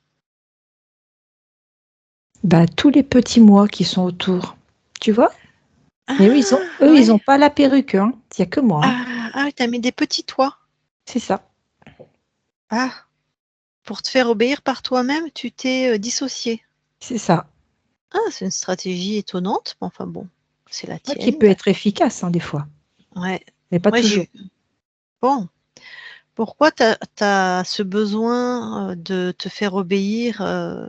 Bah, tous les petits mois qui sont autour. Tu vois? Mais eux, Ah, ils ouais. ont pas la perruque, hein. Il n'y a que moi, hein. Ah, oui, t'as mis des petits toits. C'est ça. Ah, pour te faire obéir par toi-même, tu t'es dissocié. C'est ça. Ah, c'est une stratégie étonnante, mais enfin bon, c'est la Ouais, qui tienne, peut être d'accord. efficace, hein, des fois. Ouais, Mais pas moi toujours. j'ai bon, pourquoi t'as ce besoin de te faire obéir en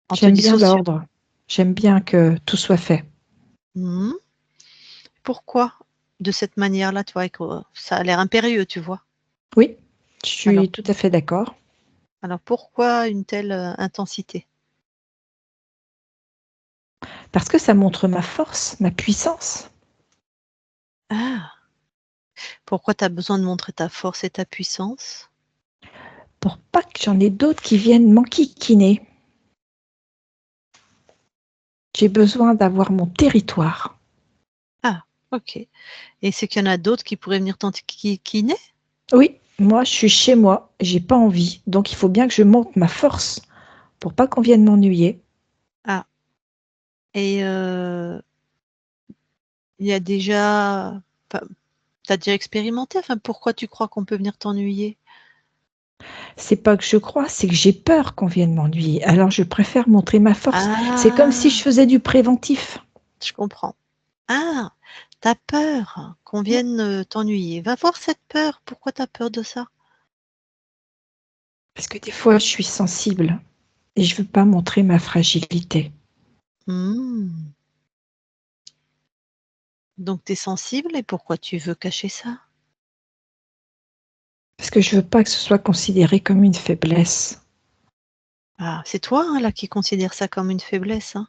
te J'aime bien dissociant? l'ordre. J'aime bien que tout soit fait. Mhm. Pourquoi de cette manière-là, tu vois, que ça a l'air impérieux, tu vois. Oui, je Alors, suis tout à fait d'accord. alors pourquoi une telle intensité? Parce que ça montre ma force, ma puissance. Ah, pourquoi tu as besoin de montrer ta force et ta puissance? Pour pas que j'en ai d'autres qui viennent m'enquiquiner. J'ai besoin d'avoir mon territoire. Ah, ok. Et c'est qu'il y en a d'autres qui pourraient venir t'enquiquiner? Oui, moi, je suis chez moi, j'ai pas envie. Donc, il faut bien que je monte ma force pour pas qu'on vienne m'ennuyer. Ah, et il y a déjà, enfin, t'as déjà expérimenté? Enfin, pourquoi tu crois qu'on peut venir t'ennuyer? C'est pas que je crois, c'est que j'ai peur qu'on vienne m'ennuyer. Alors, je préfère montrer ma force. C'est comme si je Ah, faisais du préventif. je comprends. Ah, t'as peur qu'on Mm. vienne t'ennuyer. Va voir cette peur. Pourquoi t'as peur de ça? Parce que des fois, je suis sensible et je veux pas montrer ma fragilité. Hmm. Donc, t'es sensible et pourquoi tu veux cacher ça? Parce que je veux pas que ce soit considéré comme une faiblesse. Ah, c'est toi, hein, là, qui considère ça comme une faiblesse, hein,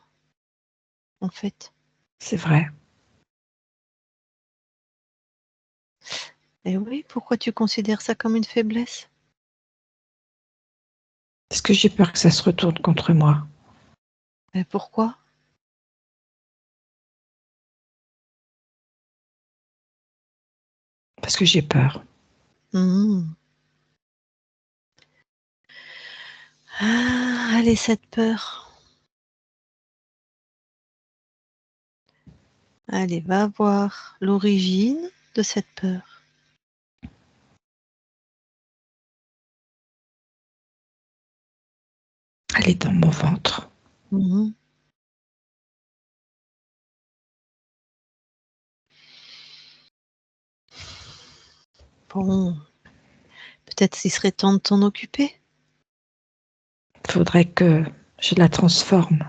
en fait. C'est vrai. Eh oui, pourquoi tu considères ça comme une faiblesse? Parce que j'ai peur que ça se retourne contre moi. Pourquoi? parce que j'ai peur. Mhm. Ah, allez, cette peur. Allez, va voir l'origine de cette peur. Elle est dans mon ventre. Mhm. Bon, peut-être qu'il serait temps de t'en occuper. Il faudrait que je la transforme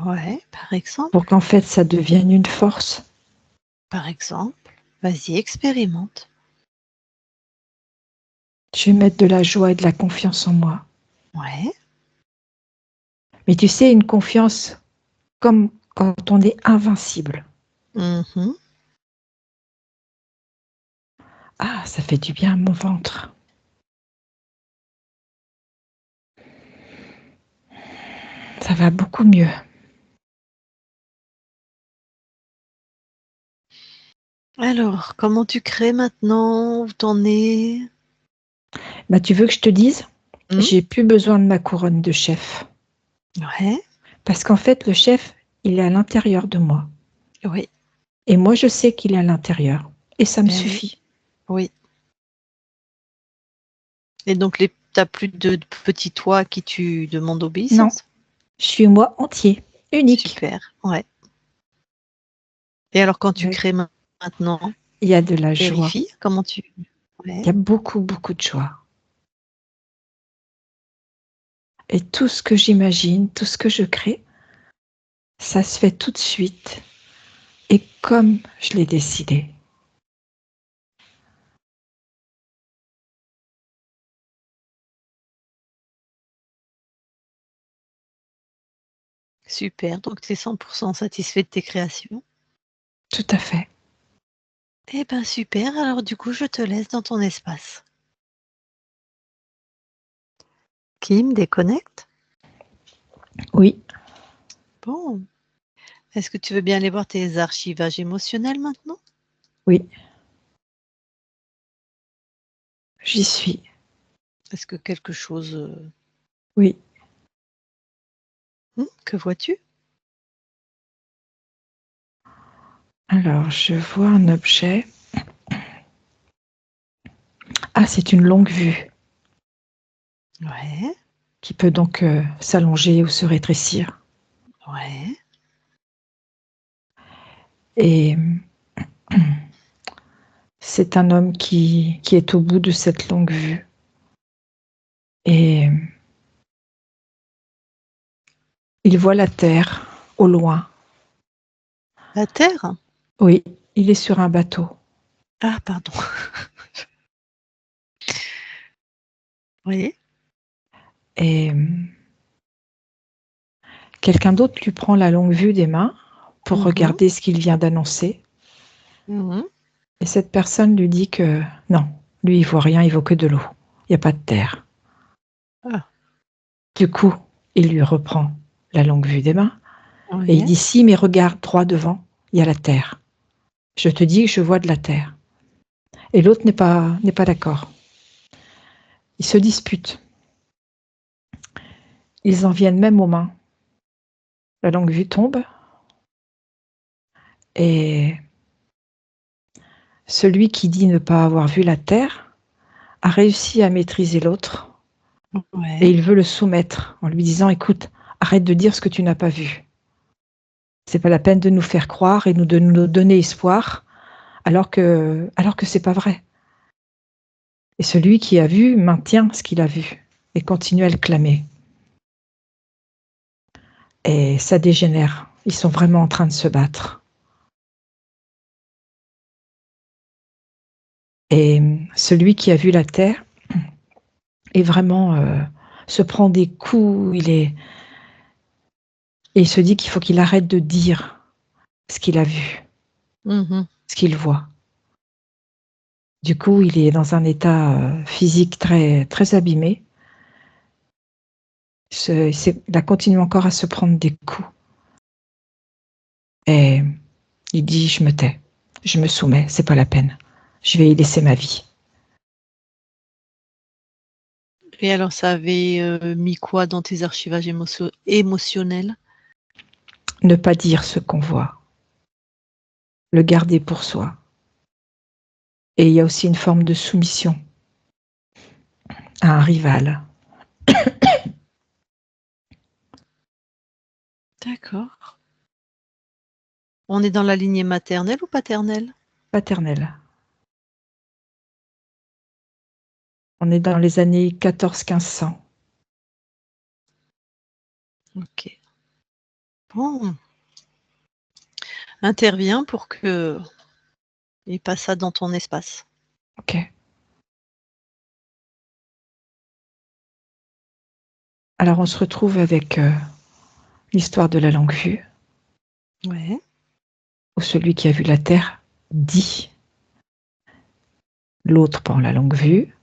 Ouais, par exemple. pour qu'en fait ça devienne une force. Par exemple. Vas-y, expérimente. Je vais mettre de la joie et de la confiance en moi. Ouais. Mais tu sais, une confiance comme quand on est invincible. Mhm. Ah, ça fait du bien à mon ventre. Ça va beaucoup mieux. Alors, comment tu crées maintenant? Où t'en es? Bah, tu veux que je te dise? Hmm. J'ai plus besoin de ma couronne de chef. Ouais, Parce qu'en fait, le chef, il est à l'intérieur de moi. oui, Et moi, je sais qu'il est à l'intérieur. Et ça me eh oui, suffit. oui. Et donc, t'as plus de petits toits à qui tu demandes Non, obéissance? je suis moi entier, unique. Super, ouais. Et alors, quand tu Ouais. crées maintenant, Il y a de la joie. vérifie comment tu... Il Ouais. y a beaucoup, beaucoup de joie. Et tout ce que j'imagine, tout ce que je crée, ça se fait tout de suite. Et comme je l'ai décidé. Super, donc tu es 100% satisfait de tes créations. Tout à fait. Eh ben super, alors du coup, je te laisse dans ton espace. Kim, déconnecte. Oui, Bon. Est-ce que tu veux bien aller voir tes archivages émotionnels maintenant? oui, j'y suis. Est-ce que quelque chose... Oui. que vois-tu? Alors, je vois un objet. Ah, c'est une longue vue Ouais, qui peut donc s'allonger ou se rétrécir. ouais. Et c'est un homme qui est au bout de cette longue vue. Et il voit la terre au loin. La Terre? Oui, il est sur un bateau. Ah, pardon. Oui. Et quelqu'un d'autre lui prend la longue vue des mains pour Mhm, regarder ce qu'il vient d'annoncer. mhm. Et cette personne lui dit que non, lui, il voit rien, il voit que de l'eau. Il n'y a pas de terre. Ah, Du coup, il lui reprend la longue vue des mains et il oui. dit si, mais regarde droit devant, il y a la terre. Je te dis que je vois de la terre. Et l'autre n'est pas d'accord. Ils se disputent. Ils en viennent même aux mains. La longue vue tombe et celui qui dit ne pas avoir vu la terre a réussi à maîtriser l'autre et Ouais. il veut le soumettre en lui disant écoute, arrête de dire ce que tu n'as pas vu. C'est pas la peine de nous faire croire et de nous donner espoir alors que c'est pas vrai. Et celui qui a vu maintient ce qu'il a vu et continue à le clamer. Et ça dégénère. Ils sont vraiment en train de se battre. Et celui qui a vu la terre est vraiment se prend des coups. Et il se dit qu'il faut qu'il arrête de dire ce qu'il a vu, Mhm. ce qu'il voit. Du coup, il est dans un état physique très, très abîmé. Il continue encore à se prendre des coups. Et il dit, je me tais, je me soumets, c'est pas la peine. Je vais y laisser ma vie. Et alors, ça avait mis quoi dans tes archivages émotionnels? Ne pas dire ce qu'on voit. Le garder pour soi. Et il y a aussi une forme de soumission à un rival. D'accord. On est dans la lignée maternelle ou paternelle? Paternelle. On est dans les années 1400-1500. Ok. Bon. Interviens pour que il passe ça dans ton espace. Ok. Alors on se retrouve avec l'histoire de la longue vue, Ouais. où celui qui a vu la Terre dit, l'autre prend la longue vue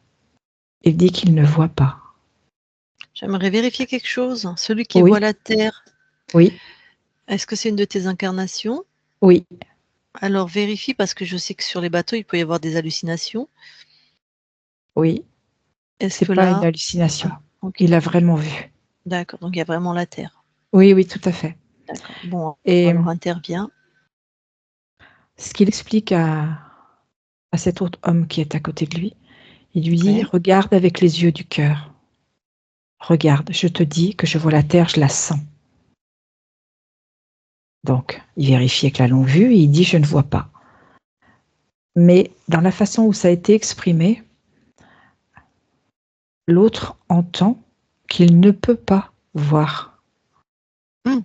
et dit qu'il ne voit pas. J'aimerais vérifier quelque chose. Celui qui Oui. voit la Terre, Oui, est-ce que c'est une de tes incarnations? oui. Alors vérifie parce que je sais que sur les bateaux, il peut y avoir des hallucinations. Oui, Est-ce c'est que pas une là... hallucination. Ah, ok. Il a vraiment vu. D'accord, donc il y a vraiment la Terre. Oui, oui, tout à fait. D'accord. Bon, Et alors interviens. ce qu'il explique à cet autre homme qui est à côté de lui, il lui dit, Ouais. regarde avec les yeux du cœur. Regarde, je te dis que je vois la Terre, je la sens. Donc, il vérifie avec la longue vue et il dit, je ne vois pas. Mais dans la façon où ça a été exprimé, l'autre entend qu'il ne peut pas voir. Mm.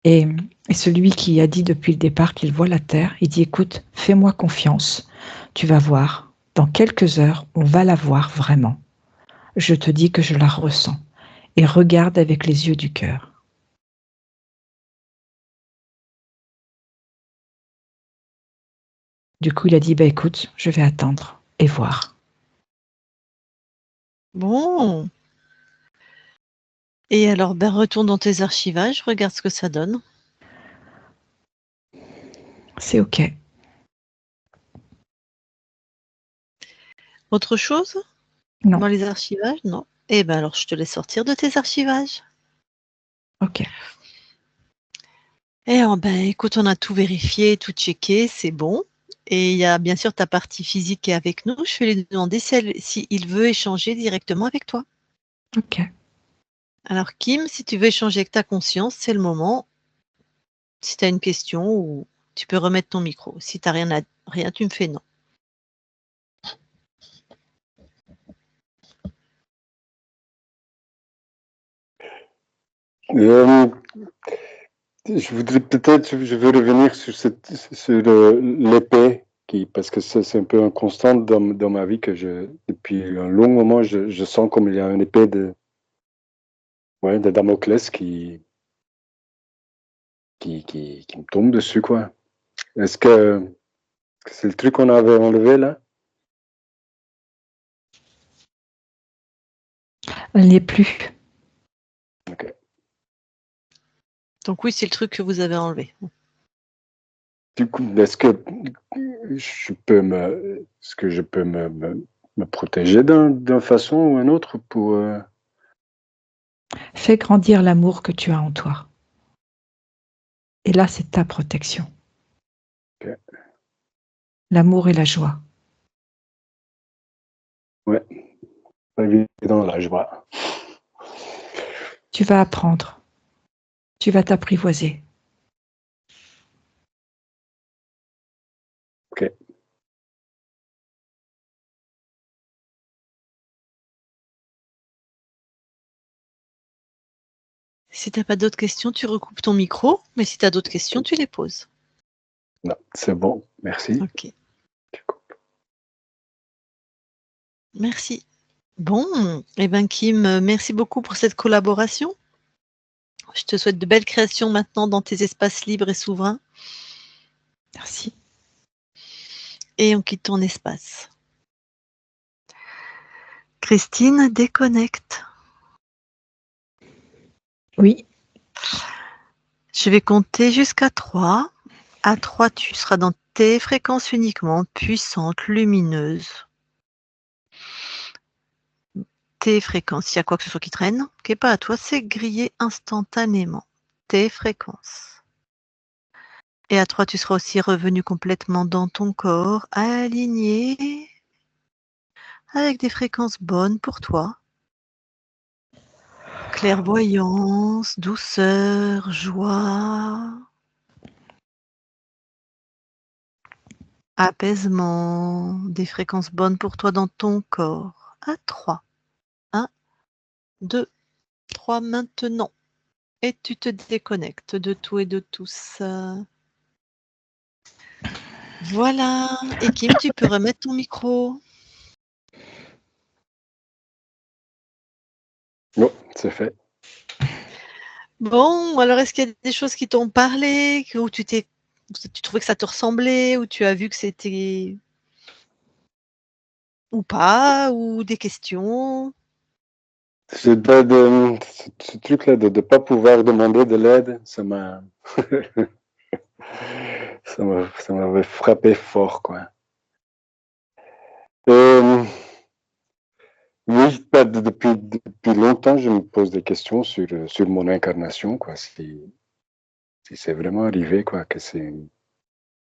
Et celui qui a dit depuis le départ qu'il voit la Terre, il dit, écoute, fais-moi confiance, tu vas voir, dans quelques heures, on va la voir vraiment. Je te dis que je la ressens. Et regarde avec les yeux du cœur. Du coup, il a dit, bah écoute, je vais attendre et voir. Bon. Et alors, ben, retourne dans tes archivages, regarde ce que ça donne. C'est OK. Autre chose Non. dans les archivages? Non. Eh ben alors, je te laisse sortir de tes archivages. OK. Et alors, ben, écoute, on a tout vérifié, tout checké, c'est bon. Et il y a bien sûr ta partie physique qui est avec nous. Je vais lui demander si il veut échanger directement avec toi. OK. Alors, Kim, si tu veux échanger avec ta conscience, c'est le moment. Si tu as une question, ou tu peux remettre ton micro. Si tu n'as rien, tu me fais non. Je voudrais peut-être, je veux revenir sur l'épée, parce que c'est un peu une constante dans ma vie que depuis un long moment, je sens comme il y a une épée de Damoclès qui me tombe dessus, quoi. Est-ce que c'est le truc qu'on avait enlevé là? Elle n'y est plus. Ok. Donc oui, c'est le truc que vous avez enlevé. Du coup, est-ce que je peux me protéger d'une façon ou une autre pour Fais grandir l'amour que tu as en toi. Et là, c'est ta protection. Ok. L'amour et la joie. Ouais, pas évident là, je vois. Tu vas apprendre. Tu vas t'apprivoiser. Ok. Si tu n'as pas d'autres questions, tu recoupes ton micro, mais si tu as d'autres questions, tu les poses. Non, c'est bon, merci. Ok. Merci. Bon, eh ben Kim, merci beaucoup pour cette collaboration. Je te souhaite de belles créations maintenant dans tes espaces libres et souverains. Merci. Et on quitte ton espace. Christine, déconnecte. Oui. Je vais compter jusqu'à 3. À 3, tu seras dans tes fréquences uniquement, puissantes, lumineuses. Tes fréquences, s'il y a quoi que ce soit qui traîne, qui n'est pas à toi, c'est grillé instantanément. Tes fréquences. Et à toi, tu seras aussi revenu complètement dans ton corps, aligné, avec des fréquences bonnes pour toi. Clairvoyance, douceur, joie, apaisement, des fréquences bonnes pour toi dans ton corps. À 3. 1, 2, 3 maintenant. Et tu te déconnectes de tout et de tous. Voilà. Et Kim, tu peux remettre ton micro. Non, c'est fait. Bon, alors est-ce qu'il y a des choses qui t'ont parlé, où tu trouvais que ça te ressemblait, ou tu as vu que c'était ou pas, ou des questions? Ce truc-là de ne pas pouvoir demander de l'aide, ça m'avait frappé fort, quoi. Oui, depuis longtemps, je me pose des questions sur mon incarnation, quoi. Si c'est vraiment arrivé, quoi, si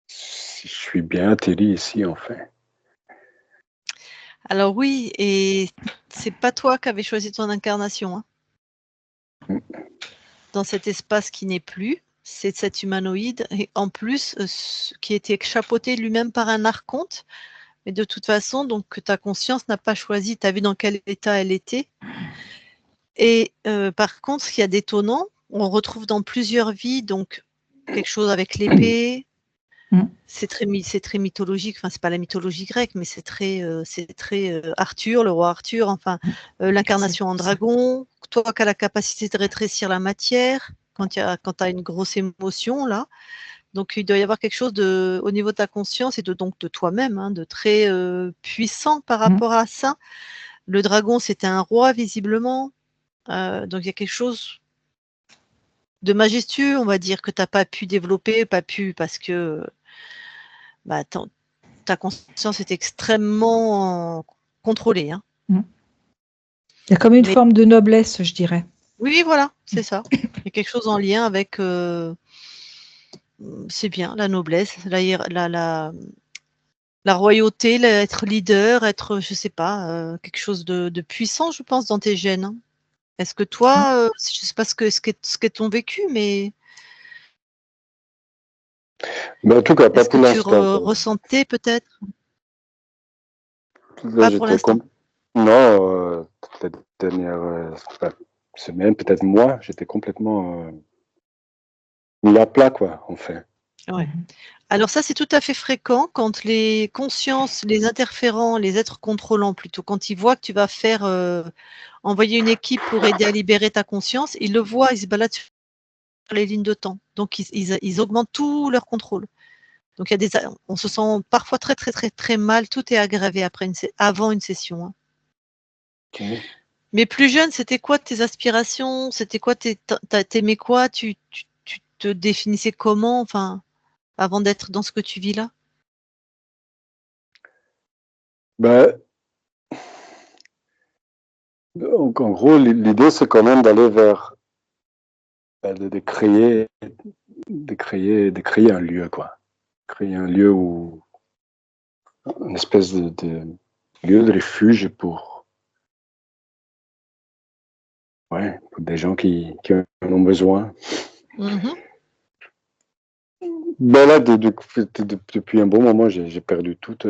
je suis bien atterri ici, en fait. Alors oui, et c'est pas toi qui avais choisi ton incarnation, hein. Dans cet espace qui n'est plus, c'est cet humanoïde, et en plus, qui était chapeauté lui-même par un archonte. Mais de toute façon, donc ta conscience n'a pas choisi, tu as vu dans quel état elle était. Et par contre, ce qui est d'étonnant, on retrouve dans plusieurs vies, donc quelque chose avec l'épée. C'est très mythologique, enfin c'est pas la mythologie grecque, mais c'est très Arthur, le roi Arthur, enfin l'incarnation en dragon. Toi qui as la capacité de rétrécir la matière, quand tu as une grosse émotion là. Donc il doit y avoir quelque chose au niveau de ta conscience et donc de toi-même, hein, de très puissant par rapport à ça. Le dragon, c'était un roi visiblement. Donc il y a quelque chose de majestueux, on va dire, que tu n'as pas pu développer, parce que bah, ta conscience est extrêmement contrôlée, hein. Il y a comme une forme de noblesse, je dirais. Oui, voilà, c'est ça. Il y a quelque chose en lien avec, c'est bien, la noblesse, la royauté, être leader, être, je sais pas, quelque chose de puissant, je pense, dans tes gènes, hein. Est-ce que toi, je sais pas ce qu'est ton vécu, mais En tout cas, pas est-ce que pour tu l'instant. ressentais peut-être? Là, Pas pour l'instant. Non, la dernière semaine, peut-être mois, j'étais complètement mis à plat, quoi, en fait. Ouais. Alors ça, c'est tout à fait fréquent quand les consciences, les interférents, les êtres contrôlants plutôt, quand ils voient que tu vas faire envoyer une équipe pour aider à libérer ta conscience, ils le voient, ils se baladent sur les lignes de temps. Donc ils augmentent tout leur contrôle. Donc on se sent parfois très très très très mal, tout est aggravé avant une session, hein. Okay. Mais plus jeune, c'était quoi tes aspirations? C'était quoi t'aimais quoi? Tu te définissais comment, enfin, avant d'être dans ce que tu vis là? Ben, donc, en gros, l'idée, c'est quand même d'aller vers, de créer un lieu, quoi. Créer un lieu une espèce de lieu de refuge pour des gens qui en ont besoin. Mmh. Ben là, depuis un bon moment, j'ai perdu toute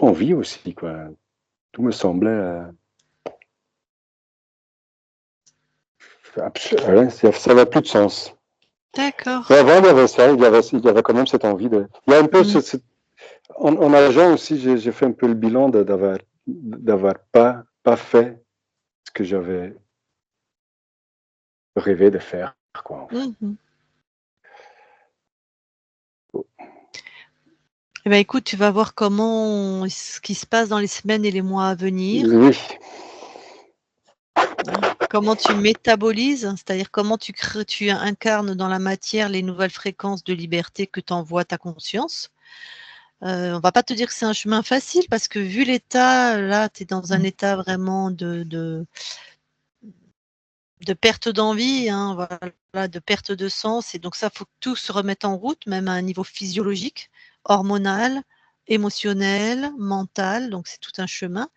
envie aussi, quoi. Tout me semblait ça n'avait plus de sens. D'accord. Mais avant, il y avait ça, il y avait quand même cette envie de. Il y a un peu en agent aussi, j'ai fait un peu le bilan d'avoir pas fait ce que j'avais rêvé de faire, quoi. En fait. Mmh. Eh ben, écoute, tu vas voir ce qui se passe dans les semaines et les mois à venir. Oui. comment tu métabolises, c'est-à-dire comment tu incarnes dans la matière les nouvelles fréquences de liberté que t'envoie ta conscience. On va pas te dire que c'est un chemin facile parce que vu l'état, là, tu es dans un état vraiment de perte d'envie, hein, voilà, de perte de sens. Et donc ça, faut que tout se remette en route, même à un niveau physiologique, hormonal, émotionnel, mental. Donc c'est tout un chemin.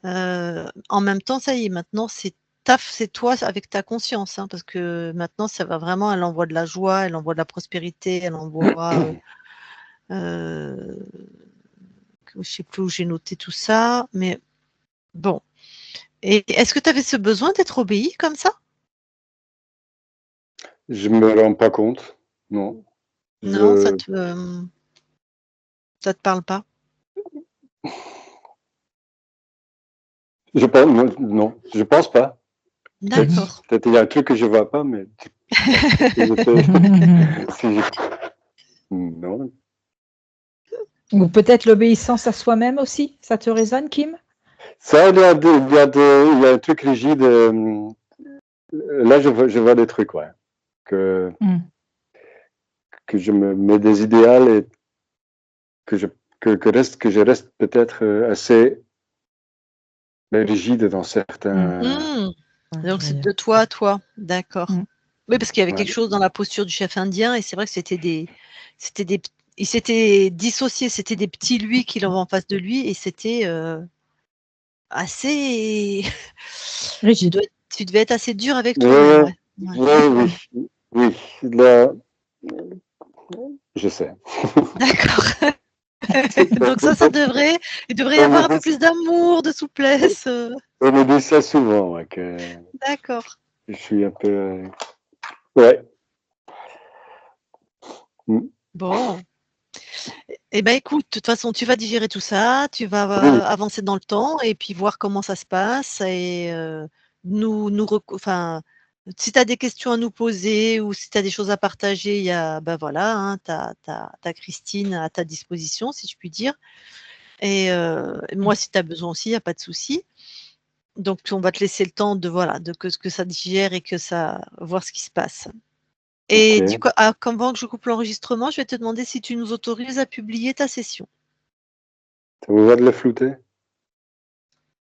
En même temps, ça y est, maintenant, c'est toi avec ta conscience, hein, parce que maintenant, ça va vraiment, elle envoie de la joie, elle envoie de la prospérité, elle envoie... je ne sais plus où j'ai noté tout ça, mais bon. Et est-ce que tu avais ce besoin d'être obéi comme ça? Je me rends pas compte, non. Non, ça te parle pas? Je pense, non, je pense pas. D'accord. Peut-être il y a un truc que je vois pas, mais non. Ou peut-être l'obéissance à soi-même aussi, ça te résonne, Kim? Ça, il y a un truc rigide. Là, je vois des trucs, ouais. Que je me mets des idéaux et que je reste peut-être assez rigide dans certains. Donc c'est de toi à toi, d'accord. Oui, parce qu'il y avait quelque chose dans la posture du chef indien et c'est vrai que il s'était dissocié, c'était des petits lui qu'il avait en face de lui et c'était assez rigide. Tu devais être assez dur avec toi-même, ouais. Oui, là, je sais. D'accord. Donc il devrait y avoir un peu plus d'amour, de souplesse. On me dit ça souvent, ouais, que D'accord. je suis un peu... ouais. Bon. Eh ben écoute, de toute façon, tu vas digérer tout ça, tu vas avancer dans le temps et puis voir comment ça se passe et si tu as des questions à nous poser ou si tu as des choses à partager, il y a voilà, hein, tu as Christine à ta disposition, si je puis dire. Et moi, si tu as besoin aussi, il y a pas de souci. Donc on va te laisser le temps de que ça digère et que ça voir ce qui se passe. Et du coup, avant que je coupe l'enregistrement, je vais te demander si tu nous autorises à publier ta session. Ça vous va de le flouter?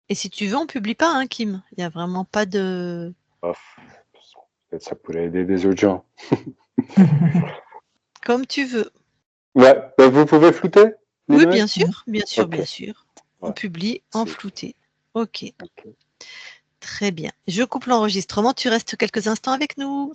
Et si tu veux, on publie pas, hein, Kim. Il n'y a vraiment pas de... Peut-être ça pourrait aider des autres gens. Comme tu veux. Ouais, vous pouvez flouter? Oui, bien sûr, bien sûr, okay. Bien sûr. On publie en flouté. Ok. Très bien. Je coupe l'enregistrement. Tu restes quelques instants avec nous.